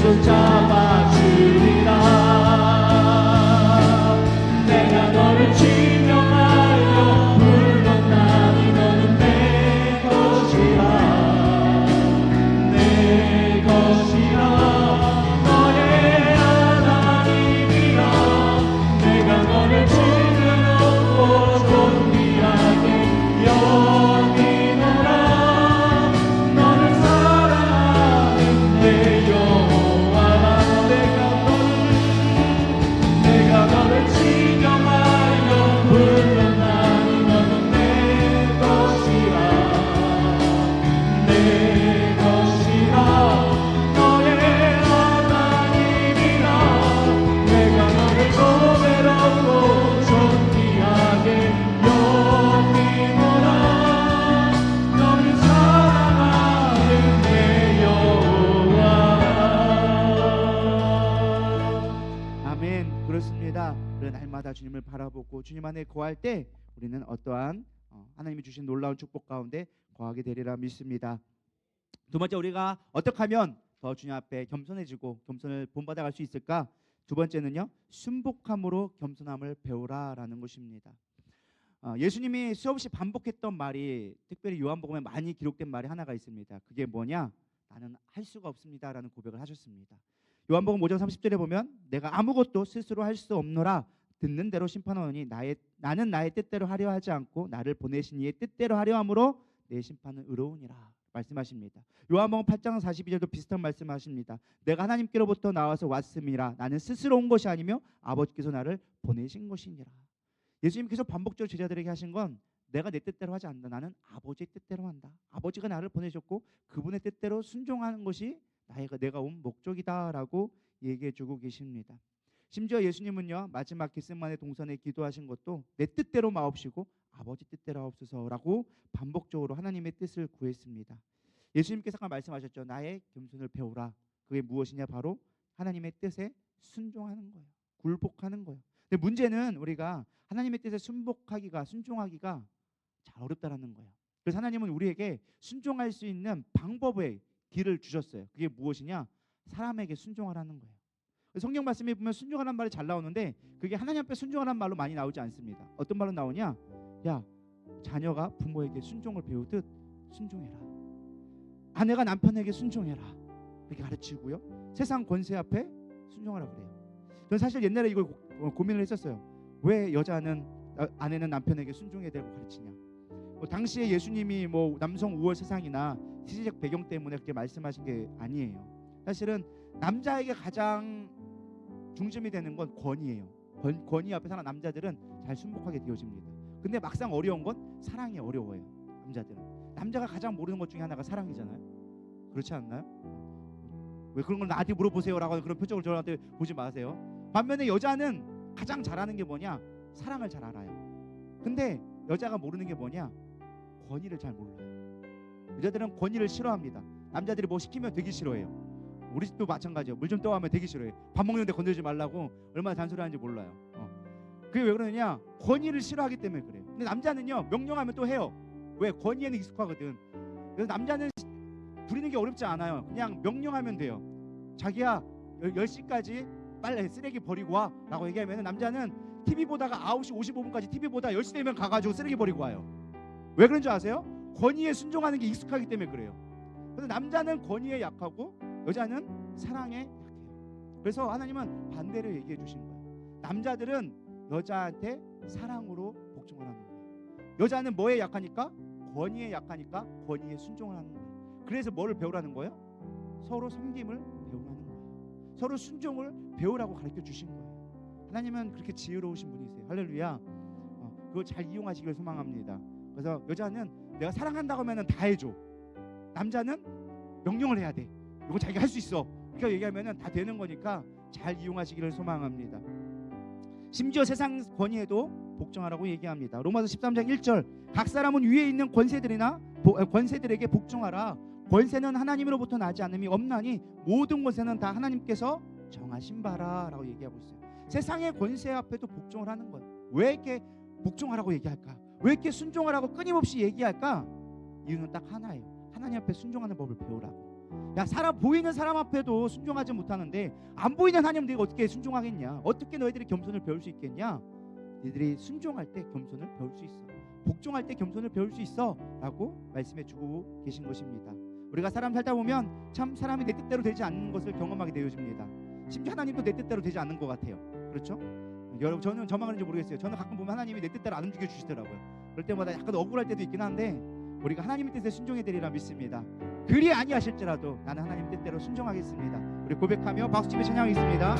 손 잡아주리라. 내가 너를 지명하여 불렀나니 너는 내 것이라. 내 것이라. 너의 하나님이라. 내가 너를 지명하고 존귀하게 여기노라. 너를 사랑하는 내 여호와라. 내가 너를 지명하여 불렀나니 너는 내 것이라. 내 것이라. 너의 하나님이라. 내가 너를 고배롭고 존귀하게 여기노라. 너를 사랑하는 내 여호와. 아멘. 그렇습니다. 우리 날마다 주님을 바라보고 주님 안에 거할 때 우리는 어떠한 하나님이 주신 놀라운 축복 가운데 거하게 되리라 믿습니다. 두 번째, 우리가 어떻게 하면 더 주님 앞에 겸손해지고 겸손을 본받아갈 수 있을까? 두 번째는요, 순복함으로 겸손함을 배우라라는 것입니다. 예수님이 수없이 반복했던 말이, 특별히 요한복음에 많이 기록된 말이 하나가 있습니다. 그게 뭐냐? 나는 할 수가 없습니다라는 고백을 하셨습니다. 요한복음 5장 30절에 보면 내가 아무것도 스스로 할 수 없노라. 듣는 대로 심판하노니 나는 나의 뜻대로 하려 하지 않고 나를 보내신 이의 뜻대로 하려 함으로 내 심판은 의로우니라 말씀하십니다. 요한복음 8장 42절도 비슷한 말씀하십니다. 내가 하나님께로부터 나와서 왔음이라. 나는 스스로 온 것이 아니며 아버지께서 나를 보내신 것이니라. 예수님께서 반복적으로 제자들에게 하신 건 내가 내 뜻대로 하지 않는다. 나는 아버지의 뜻대로 한다. 아버지가 나를 보내셨고 그분의 뜻대로 순종하는 것이 내가 온 목적이다라고 얘기해주고 계십니다. 심지어 예수님은요, 마지막 겟세마네 동산에 기도하신 것도 내 뜻대로 마옵시고 아버지 뜻대로 하옵소서라고 반복적으로 하나님의 뜻을 구했습니다. 예수님께서 아까 말씀하셨죠. 나의 겸손을 배우라. 그게 무엇이냐? 바로 하나님의 뜻에 순종하는 거예요. 굴복하는 거예요. 근데 문제는 우리가 하나님의 뜻에 순종하기가 잘 어렵다라는 거예요. 그래서 하나님은 우리에게 순종할 수 있는 방법의 길을 주셨어요. 그게 무엇이냐? 사람에게 순종하라는 거예요. 성경 말씀에 보면 순종하라는 말이 잘 나오는데 그게 하나님 앞에 순종하라는 말로 많이 나오지 않습니다. 어떤 말로 나오냐? 야, 자녀가 부모에게 순종을 배우듯 순종해라. 아내가 남편에게 순종해라. 이렇게 가르치고요. 세상 권세 앞에 순종하라 그래요. 저는 사실 옛날에 이걸 고민을 했었어요. 왜 아내는 남편에게 순종해야 되고 가르치냐? 당시에 예수님이 남성 우월 세상이나 시대적 배경 때문에 그렇게 말씀하신 게 아니에요. 사실은 남자에게 가장 중심이 되는 건 권위예요. 권위 앞에 사는 남자들은 잘 순복하게 되어집니다. 근데 막상 어려운 건 사랑이 어려워요. 남자가 가장 모르는 것 중에 하나가 사랑이잖아요. 그렇지 않나요? 왜 그런 걸 나한테 물어보세요라고 하는 그런 표정을 저한테 보지 마세요. 반면에 여자는 가장 잘하는 게 뭐냐? 사랑을 잘 알아요. 근데 여자가 모르는 게 뭐냐? 권위를 잘 몰라요. 여자들은 권위를 싫어합니다. 남자들이 뭐 시키면 되게 싫어해요. 우리 집도 마찬가지예요. 물 좀 떠와면 되게 싫어해요. 밥 먹는데 건들지 말라고 얼마나 잔소리하는지 몰라요. 그게 왜 그러느냐? 권위를 싫어하기 때문에 그래요. 근데 남자는요, 명령하면 또 해요. 왜? 권위에는 익숙하거든. 그래서 남자는 부리는 게 어렵지 않아요. 그냥 명령하면 돼요. 자기야 10시까지 빨리 쓰레기 버리고 와 라고 얘기하면 남자는 TV 보다가 9시 55분까지 TV 보다 10시 되면 가가지고 쓰레기 버리고 와요. 왜 그런 줄 아세요? 권위에 순종하는 게 익숙하기 때문에 그래요. 그래서 남자는 권위에 약하고 여자는 사랑에 약해요. 그래서 하나님은 반대로 얘기해 주신 거예요. 남자들은 여자한테 사랑으로 복종을 하는 거예요. 여자는 뭐에 약하니까? 권위에 약하니까 권위에 순종을 하는 거예요. 그래서 뭐를 배우라는 거예요? 서로 섬김을 배우라는 거예요. 서로 순종을 배우라고 가르쳐 주신 거예요. 하나님은 그렇게 지혜로우신 분이세요. 할렐루야. 그걸 잘 이용하시길 소망합니다. 그래서 여자는 내가 사랑한다고 하면 다 해줘. 남자는 명령을 해야 돼. 이거 자기가 할 수 있어. 그러니까 얘기하면 다 되는 거니까 잘 이용하시기를 소망합니다. 심지어 세상 권위에도 복종하라고 얘기합니다. 로마서 13장 1절 각 사람은 위에 있는 권세들에게 복종하라. 권세는 하나님으로부터 나지 않음이 없나니 모든 권세는 다 하나님께서 정하신 바라 라고 얘기하고 있어요. 세상의 권세 앞에도 복종을 하는 거예요. 왜 이렇게 복종하라고 얘기할까? 왜 이렇게 순종하라고 끊임없이 얘기할까? 이유는 딱 하나예요. 하나님 앞에 순종하는 법을 배우라고. 야, 사람 보이는 사람 앞에도 순종하지 못하는데 안 보이는 하나님 네가 어떻게 순종하겠냐? 어떻게 너희들이 겸손을 배울 수 있겠냐? 너희들이 순종할 때 겸손을 배울 수 있어. 복종할 때 겸손을 배울 수 있어 라고 말씀해 주고 계신 것입니다. 우리가 사람 살다 보면 참 사람이 내 뜻대로 되지 않는 것을 경험하게 되어집니다. 심지어 하나님도 내 뜻대로 되지 않는 것 같아요. 그렇죠? 여러분, 저는 저만 그런지 모르겠어요. 저는 가끔 보면 하나님이 내 뜻대로 안 움직여 주시더라고요. 그럴 때마다 약간 억울할 때도 있긴 한데 우리가 하나님의 뜻에 순종해 되리라 믿습니다. 그리 아니하실지라도 나는 하나님 뜻대로 순종하겠습니다. 우리 고백하며 박수치며 찬양하겠습니다.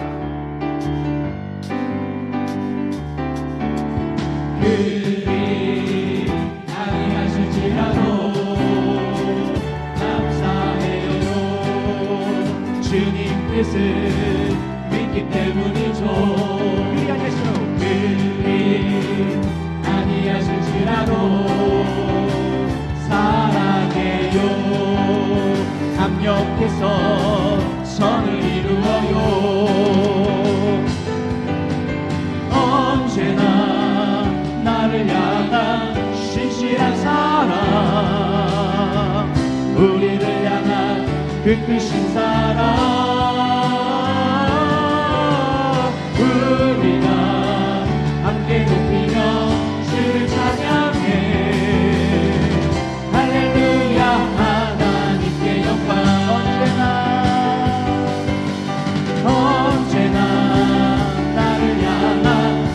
그리 아니하실지라도 감사해요. 주님 뜻을 믿기 때문이죠. 그리 아니하실지라도 그리 아니하실지라도 사랑해요. 합력해서 선을 이루어요. 언제나 나를 향한 신실한 사랑, 우리를 향한 그 크신 사랑, 우리가 함께 높이며 주를 찬양해. 할렐루야. 하나님께 영광. 언제나 나를 향한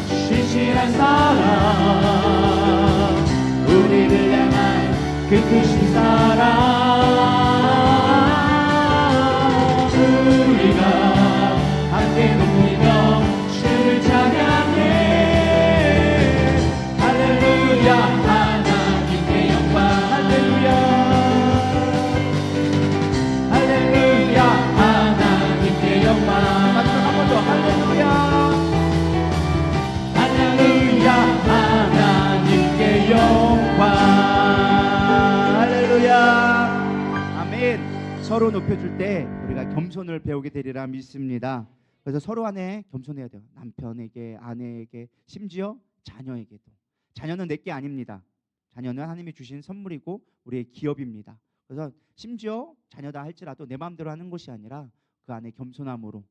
신실한 사랑, 우리를 향한 그 크신 사랑, 우리가 함께 높이며 주를 찬양해. 할렐루야. 하나님께 영광. 할렐루야. 할렐루야. 하나님께 영광. 마지막 한 번 더 할렐루야. 할렐루야. 하나님께 영광. 할렐루야. 아멘. 서로 높여줄 때 우리가 겸손을 배우게 되리라 믿습니다. 그래서 서로 안에 겸손해야 돼요. 남편에게, 아내에게, 심지어 자녀에게도. 자녀는 내게 아닙니다. 자녀는 하나님이 주신 선물이고 우리의 기업입니다. 그래서 심지어 자녀다 할지라도 내 마음대로 하는 것이 아니라 그 안에 겸손함으로,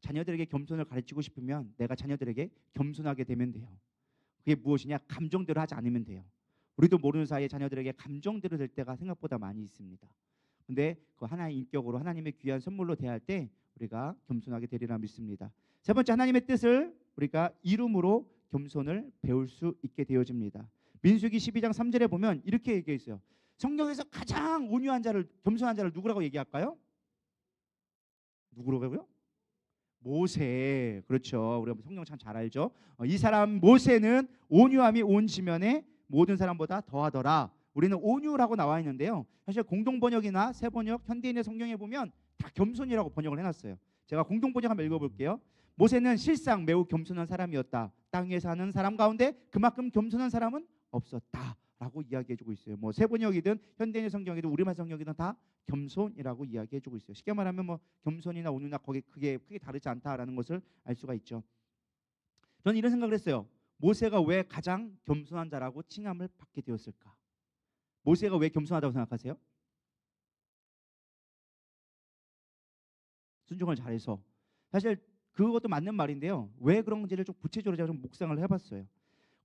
자녀들에게 겸손을 가르치고 싶으면 내가 자녀들에게 겸손하게 되면 돼요. 그게 무엇이냐? 감정대로 하지 않으면 돼요. 우리도 모르는 사이에 자녀들에게 감정대로 될 때가 생각보다 많이 있습니다. 근데 그 하나의 인격으로 하나님의 귀한 선물로 대할 때 우리가 겸손하게 되리라 믿습니다. 세 번째, 하나님의 뜻을 우리가 이름으로 겸손을 배울 수 있게 되어집니다. 민수기 12장 3절에 보면 이렇게 얘기해 있어요. 성경에서 가장 온유한 자를, 겸손한 자를 누구라고 얘기할까요? 누구라고요? 모세. 그렇죠. 우리가 성경 참 잘 알죠. 이 사람 모세는 온유함이 온 지면에 모든 사람보다 더하더라. 우리는 온유라고 나와 있는데요. 사실 공동 번역이나 새 번역, 현대인의 성경에 보면 다 겸손이라고 번역을 해놨어요. 제가 공동 번역 한번 읽어볼게요. 모세는 실상 매우 겸손한 사람이었다. 땅 위에 사는 사람 가운데 그만큼 겸손한 사람은 없었다라고 이야기해주고 있어요. 뭐 새 번역이든 현대인의 성경이든 우리말 성경이든 다 겸손이라고 이야기해주고 있어요. 쉽게 말하면 뭐 겸손이나 온유나 거기 크게 다르지 않다라는 것을 알 수가 있죠. 저는 이런 생각을 했어요. 모세가 왜 가장 겸손한 자라고 칭함을 받게 되었을까? 모세가 왜 겸손하다고 생각하세요? 순종을 잘해서. 사실 그것도 맞는 말인데요. 왜 그런지를 좀 구체적으로 제가 좀 묵상을 해봤어요.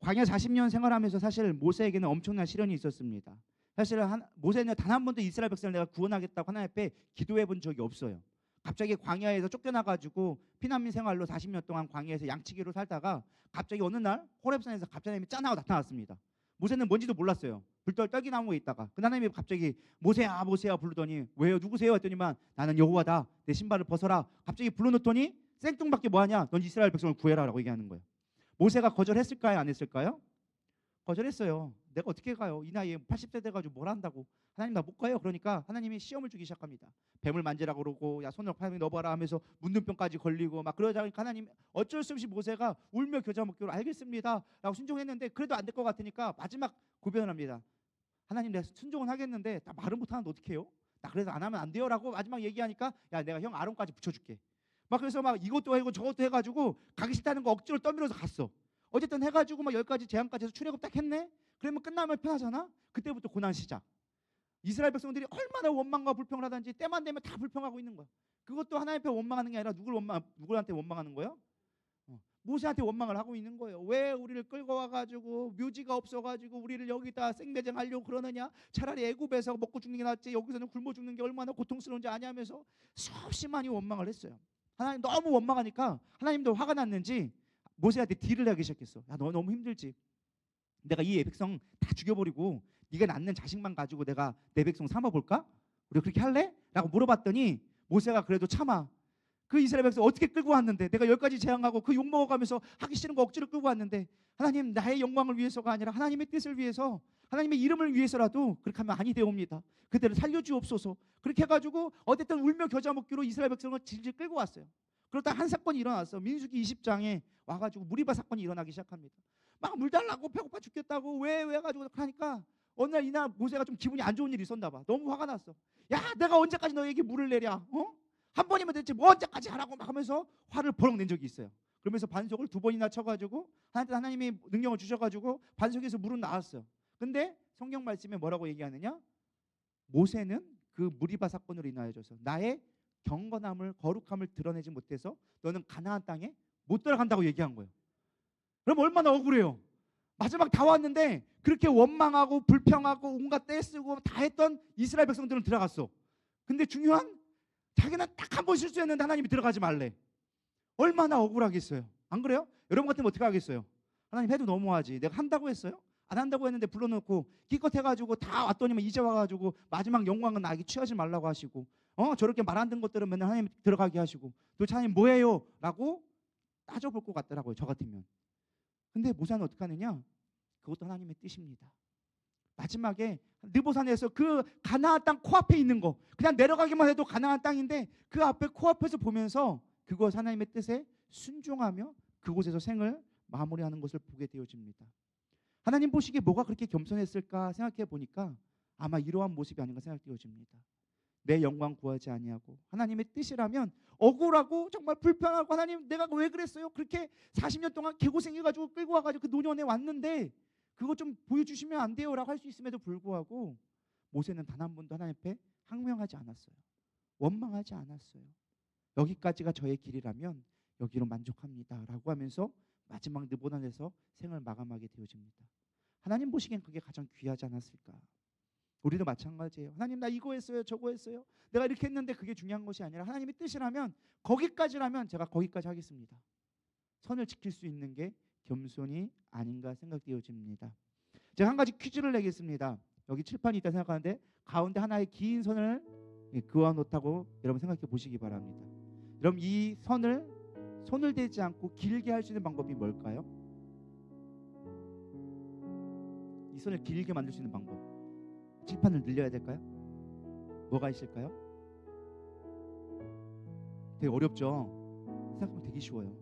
광야 40년 생활하면서 사실 모세에게는 엄청난 시련이 있었습니다. 사실 모세는 단 한 번도 이스라엘 백성을 내가 구원하겠다고 하나님 앞에 기도해 본 적이 없어요. 갑자기 광야에서 쫓겨나가지고 피난민 생활로 40년 동안 광야에서 양치기로 살다가 갑자기 어느 날 호렙산에서 갑자기 하나님이 짠 하고 나타났습니다. 모세는 뭔지도 몰랐어요. 불떨 떨기나무에 있다가 그 하나님이 갑자기 모세야 모세야 부르더니 왜요 누구세요 했더니만 나는 여호와다 내 신발을 벗어라. 갑자기 불러놓더니 생뚱밖에 뭐하냐 넌 이스라엘 백성을 구해라라고 얘기하는 거예요. 모세가 거절했을까요 안 했을까요? 거절했어요. 내가 어떻게 가요? 이 나이에 80세 돼가지고 뭘 한다고. 하나님 나 못 가요. 그러니까 하나님이 시험을 주기 시작합니다. 뱀을 만지라고 그러고 야 손을 팔에 넣어봐라 하면서 문둥병까지 걸리고 막 그러자 보니까 하나님 어쩔 수 없이 모세가 울며 겨자 먹기로 알겠습니다 라고 순종했는데 그래도 안 될 것 같으니까 마지막 고변을 합니다. 하나님 내가 순종은 하겠는데 나 말은 못하는데 어떻게 해요? 나 그래서 안 하면 안 돼요 라고 마지막 얘기하니까 야 내가 형 아론까지 붙여줄게. 막 그래서 막 이것도 하고 저것도 해가지고 가기 싫다는 거 억지로 떠밀어서 갔어. 어쨌든 해가지고 막 10가지 제안까지 해서 출애굽 딱 했네. 그러면 끝나면 편하잖아. 그때부터 고난 시작. 이스라엘 백성들이 얼마나 원망과 불평을 하든지 때만 되면 다 불평하고 있는 거야. 그것도 하나님 앞에 원망하는 게 아니라 누구한테 원망하는 거예요? 모세한테 원망을 하고 있는 거예요. 왜 우리를 끌고 와가지고 묘지가 없어가지고 우리를 여기다 생매장하려고 그러느냐? 차라리 애굽에서 먹고 죽는 게 낫지 여기서는 굶어 죽는 게 얼마나 고통스러운지 아냐면서 수없이 많이 원망을 했어요. 하나님 너무 원망하니까 하나님도 화가 났는지 모세한테 딜을 하기 시작했어. 야, 너 너무 힘들지? 내가 이 백성 다 죽여버리고 네가 낳는 자식만 가지고 내가 내 백성 삼아볼까? 우리가 그렇게 할래? 라고 물어봤더니 모세가 그래도 참아. 그 이스라엘 백성 어떻게 끌고 왔는데 내가 10가지 재앙하고 그 욕먹어가면서 하기 싫은 거 억지로 끌고 왔는데 하나님 나의 영광을 위해서가 아니라 하나님의 뜻을 위해서 하나님의 이름을 위해서라도 그렇게 하면 아니 되옵니다. 그들을 살려주옵소서. 그렇게 해가지고 어쨌든 울며 겨자 먹기로 이스라엘 백성을 질질 끌고 왔어요. 그러다 한 사건이 일어났어. 민수기 20장에 와가지고 무리바 사건이 일어나기 시작합니다. 막 물 달라고 배고파 죽겠다고 왜 가지고 하니까 어느 날 이날 모세가 좀 기분이 안 좋은 일이 있었나 봐. 너무 화가 났어. 야 내가 언제까지 너에게 물을 내랴? 한 번이면 됐지 뭐 언제까지 하라고 막 하면서 화를 버럭 낸 적이 있어요. 그러면서 반석을 2번이나 쳐가지고 하나님이 능력을 주셔가지고 반석에서 물은 나왔어요. 근데 성경 말씀에 뭐라고 얘기하느냐? 모세는 그 무리바 사건으로 인하여져서 나의 경건함을 거룩함을 드러내지 못해서 너는 가나안 땅에 못 들어간다고 얘기한 거예요. 그럼 얼마나 억울해요. 마지막 다 왔는데 그렇게 원망하고 불평하고 온갖 떼쓰고 다 했던 이스라엘 백성들은 들어갔어. 근데 중요한 자기는 딱 한 번 실수했는데 하나님이 들어가지 말래. 얼마나 억울하겠어요. 안 그래요? 여러분 같으면 어떻게 하겠어요? 하나님 해도 너무하지. 내가 한다고 했어요? 안 한다고 했는데 불러놓고 기껏 해가지고 다 왔더니만 이제 와가지고 마지막 영광은 나에게 취하지 말라고 하시고 저렇게 말 안 듣는 것들은 맨날 하나님 들어가게 하시고 도대체 하나님 뭐예요? 라고 따져볼 것 같더라고요. 저 같으면. 근데 모세는 어떻게 하느냐? 그것도 하나님의 뜻입니다. 마지막에 느보산에서 그 가나안 땅 코앞에 있는 거 그냥 내려가기만 해도 가나안 땅인데 그 앞에 코앞에서 보면서 그것 하나님의 뜻에 순종하며 그곳에서 생을 마무리하는 것을 보게 되어집니다. 하나님 보시기에 뭐가 그렇게 겸손했을까 생각해 보니까 아마 이러한 모습이 아닌가 생각되어집니다. 내 영광 구하지 아니하고 하나님의 뜻이라면 억울하고 정말 불편하고 하나님 내가 왜 그랬어요? 그렇게 40년 동안 개고생해가지고 끌고 와가지고 그 노년에 왔는데 그거 좀 보여주시면 안 돼요? 라고 할 수 있음에도 불구하고 모세는 단 한 번도 하나님 앞에 항명하지 않았어요. 원망하지 않았어요. 여기까지가 저의 길이라면 여기로 만족합니다 라고 하면서 마지막 느보단에서 생을 마감하게 되어집니다. 하나님 보시기엔 그게 가장 귀하지 않았을까? 우리도 마찬가지예요. 하나님 나 이거 했어요 저거 했어요 내가 이렇게 했는데 그게 중요한 것이 아니라 하나님의 뜻이라면 거기까지라면 제가 거기까지 하겠습니다. 선을 지킬 수 있는 게 겸손이 아닌가 생각되어집니다. 제가 한 가지 퀴즈를 내겠습니다. 여기 칠판이 있다 생각하는데 가운데 하나의 긴 선을 그어 놓다고 여러분 생각해 보시기 바랍니다. 여러분 이 선을 손을 대지 않고 길게 할 수 있는 방법이 뭘까요? 이 선을 길게 만들 수 있는 방법. 칠판을 늘려야 될까요? 뭐가 있을까요? 되게 어렵죠? 생각하면 되게 쉬워요.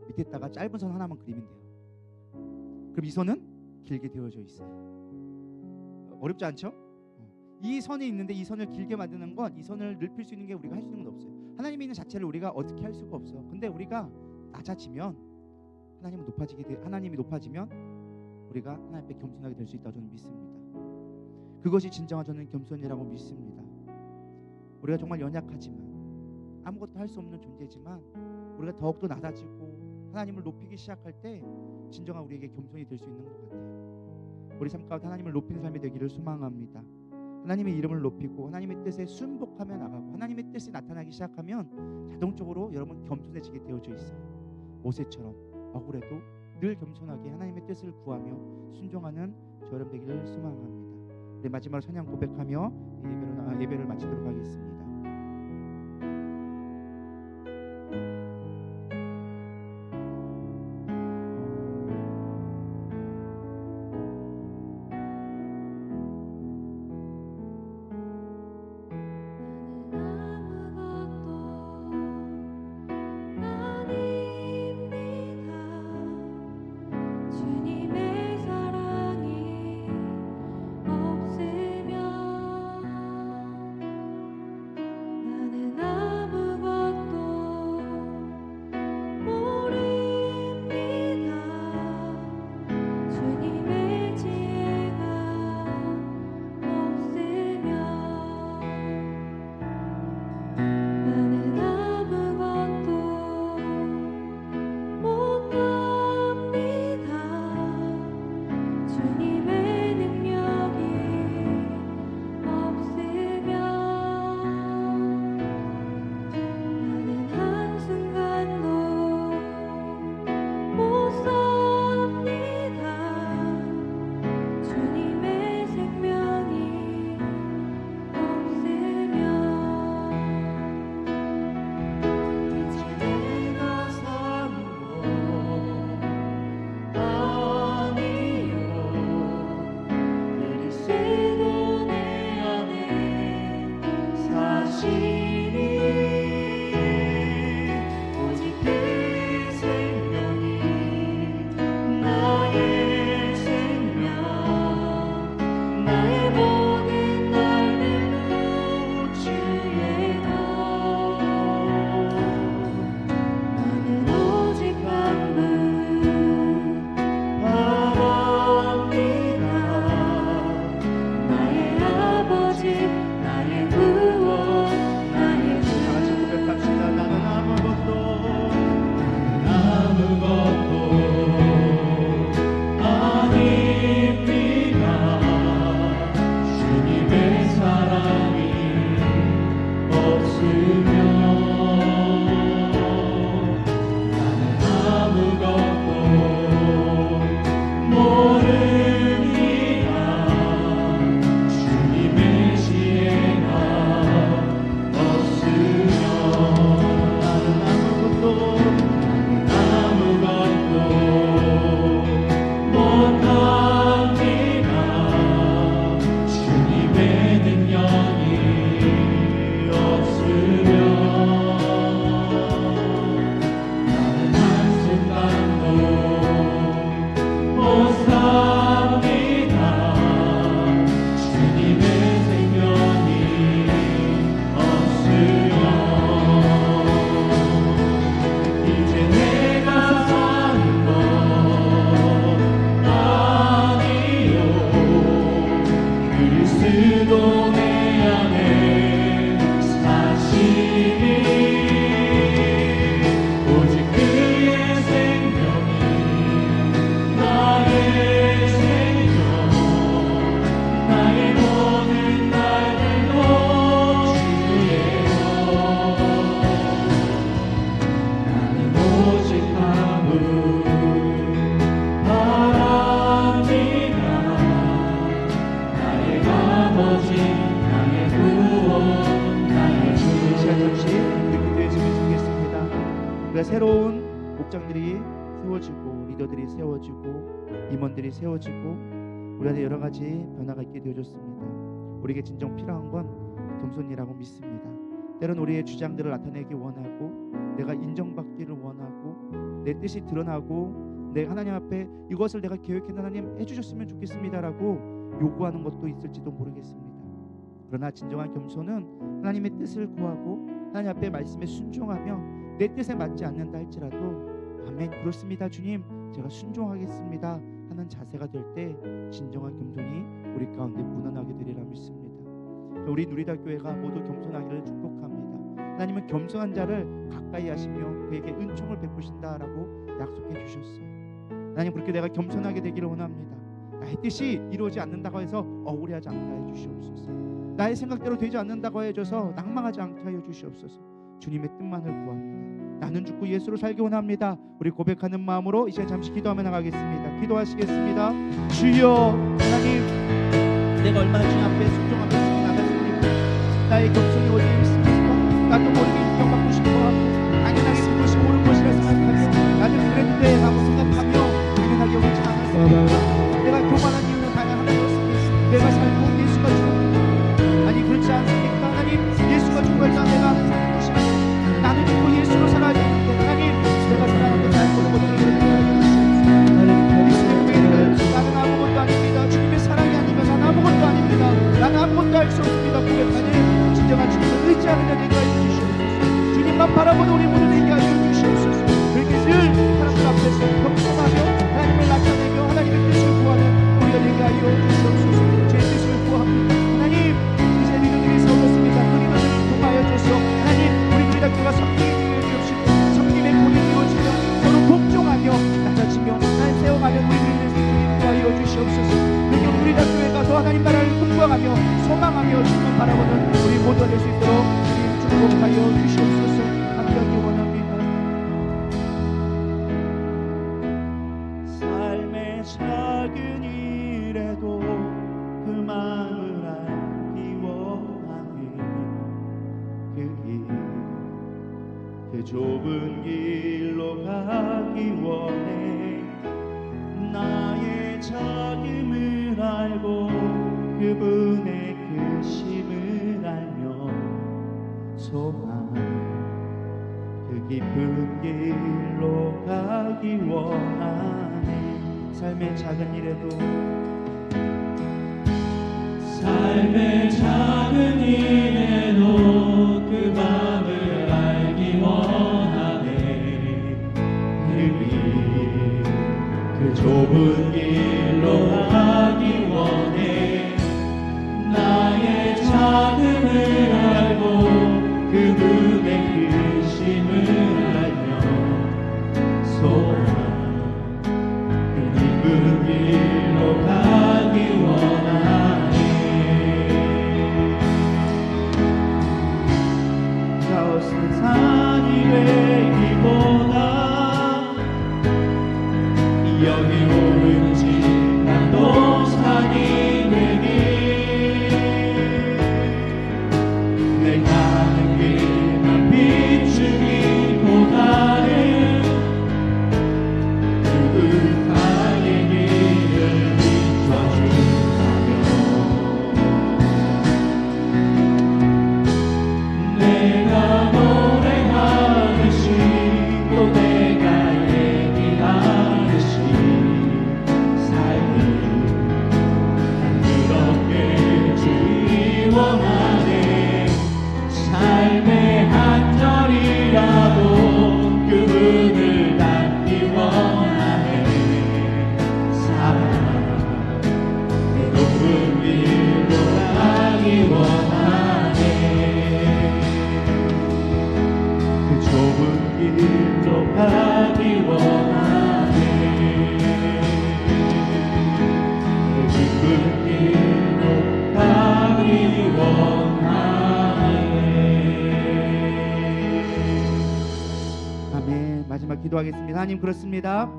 밑에다가 짧은 선 하나만 그리면 돼요. 그럼 이 선은 길게 되어져 있어요. 어렵지 않죠? 이 선이 있는데 이 선을 길게 만드는 건 이 선을 넓힐 수 있는 게 우리가 할 수 있는 건 없어요. 하나님이 있는 자체를 우리가 어떻게 할 수가 없어. 근데 우리가 낮아지면 하나님이 높아지면 우리가 하나님 앞에 겸손하게 될 수 있다고 저는 믿습니다. 그것이 진정한 저는 겸손이라고 믿습니다. 우리가 정말 연약하지만 아무것도 할 수 없는 존재지만 우리가 더욱더 낮아지고 하나님을 높이기 시작할 때 진정한 우리에게 겸손이 될 수 있는 것 같아요. 우리 삶 가운데 하나님을 높이는 삶이 되기를 소망합니다. 하나님의 이름을 높이고 하나님의 뜻에 순복하며 나가고 하나님의 뜻이 나타나기 시작하면 자동적으로 여러분 겸손해지게 되어져 있어요. 모세처럼 억울해도 늘 겸손하게 하나님의 뜻을 구하며 순종하는 저 여러분 되기를 소망합니다. 우리 마지막으로 찬양 고백하며 예배를 마치도록 하겠습니다. 우리가 새로운 목장들이 세워지고 리더들이 세워지고 임원들이 세워지고 우리 안에 여러 가지 변화가 있게 되어졌습니다. 우리에게 진정 필요한 건 겸손이라고 믿습니다. 때론 우리의 주장들을 나타내기 원하고 내가 인정받기를 원하고 내 뜻이 드러나고 내 하나님 앞에 이것을 내가 계획했는 하나님 해주셨으면 좋겠습니다라고 요구하는 것도 있을지도 모르겠습니다. 그러나 진정한 겸손은 하나님의 뜻을 구하고 하나님 앞에 말씀에 순종하며 내 뜻에 맞지 않는다 할지라도 아멘 그렇습니다 주님 제가 순종하겠습니다 하는 자세가 될 때 진정한 겸손이 우리 가운데 묻어나게 되리라 믿습니다. 우리 누리달교회가 모두 겸손하기를 축복합니다. 하나님은 겸손한 자를 가까이 하시며 그에게 은총을 베푸신다라고 약속해 주셨어요. 하나님 그렇게 내가 겸손하게 되기를 원합니다. 나의 뜻이 이루어지지 않는다고 해서 억울해하지 않게 하여 주시옵소서. 나의 생각대로 되지 않는다고 해줘서 낭망하지 않게 하여 주시옵소서. 주님의 뜻만을 구합니다. 나는 죽고 예수로 살기 원합니다. 우리 고백하는 마음으로 이 시간 잠시 기도하며 나가겠습니다. 기도하시겠습니다. 주여 하나님 내가 얼마나 주님 앞에 순종하며 나갔습니까? 나의 겸손이 어디에 있습니까? 나도 모르게 인정받고 싶어하고 당연하게 그것이 옳은 것이라 생각하며 나는 그랬는데 라고 생각하며 당연하게 여기지 않았습니까? 내가 교만한 이유는 다양 하나였습니다. 내가 살고 예수가 죽었습니다. 아니 그렇지 않습니까? 하나님 예수가 죽을까 내가 아는 사는 것이 아니라 나는 죽고 예수로 살아야 되는데 하나님 내가 사랑하는 것을 알고 못하게 나는 아무것도 아닙니다. 주님의 사랑이 아니면 나는 아무것도 아닙니다. 나는 아무것도 할 수 없습니다. 고백하니 진정한 주님을 의지하는 자들이 주시옵소서. 주님만 바라보는 우리 모두 되게 하여 주시옵소서. 그렇게 늘 사람들 앞에서 겸손하며 하나님을 나타내며 하나님의 뜻을 구하는 우리가 되게 하여 주시옵소서. 제 뜻을 구합니다. 하나님 이제 리더들이 세워졌습니다. 그 리더들을 통하여 주셔서 하나님 우리 누리달교가 섬기게 되어 주옵시고 섬김의 본이 되어지며 서로 복종하며 낮아지며 날 세워가며 우리 누리들을 구하여 주시옵소서. 그렇게 누리달교회가 더 하나님 나라를 꿈꿔가며 소망하며 주님을 바라보는 우리 모두가 될 수 있도록 주님 축복하여 주시옵소서. 함께하기 원합니다. 삶의 작은 일에도 그 마음을 알기 원하니 그 좁은 길로 가기 원해 나의 작음을 알고 그분의 크심을 알며 소망 그 깊은 길로 가기 원하네 삶의 작은 일에도 삶의 작은 일에도 그 마음을 알기 원하네 그 좁은 길로 가기 원해 나의 작음을 알고 그분의 크심을 알며 소망 그 깊은 길로 가기 원하네 저 세상이 되기보다 여기 오른지 나도 산이 되기 내 가는 길만 비추기보다는 그분의 길을 비춰준다면 내가 노래하듯이 또 내가 얘기하듯이 삶을 그렇게 주기 원하네 삶의 한 절이라도 그분을 닮기 원하네 사랑 그 높은 길로 가기 원하네 그 좁은 길로 가기 원하네 그 깊은 길로 가기 원하네 아멘. 마지막 기도하겠습니다. 하나님 그렇습니다.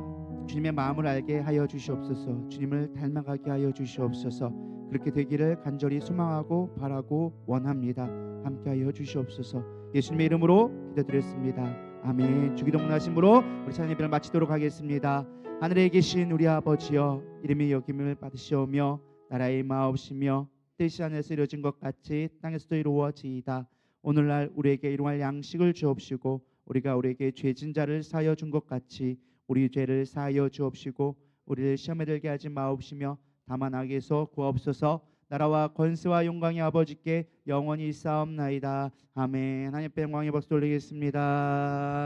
주님의 마음을 알게 하여 주시옵소서. 주님을 닮아가게 하여 주시옵소서. 그렇게 되기를 간절히 소망하고 바라고 원합니다. 함께 하여 주시옵소서. 예수님의 이름으로 기도드렸습니다. 아멘. 주기도문하심으로 우리 찬양 예배를 마치도록 하겠습니다. 하늘에 계신 우리 아버지여, 이름이 여김을 받으시오며 나라의 마옵시며 뜻이 하늘에서 이루어진 것 같이 땅에서도 이루어지이다. 오늘날 우리에게 일용할 양식을 주옵시고 우리가 우리에게 죄진 자를 사하여 준 것 같이 우리 죄를 사하여 주옵시고 우리를 시험에 들게 하지 마옵시며 다만 악에서 구하옵소서. 나라와 권세와 영광이 아버지께 영원히 있사옵나이다. 아멘. 하나님 앞에 영광의 박수 돌리겠습니다.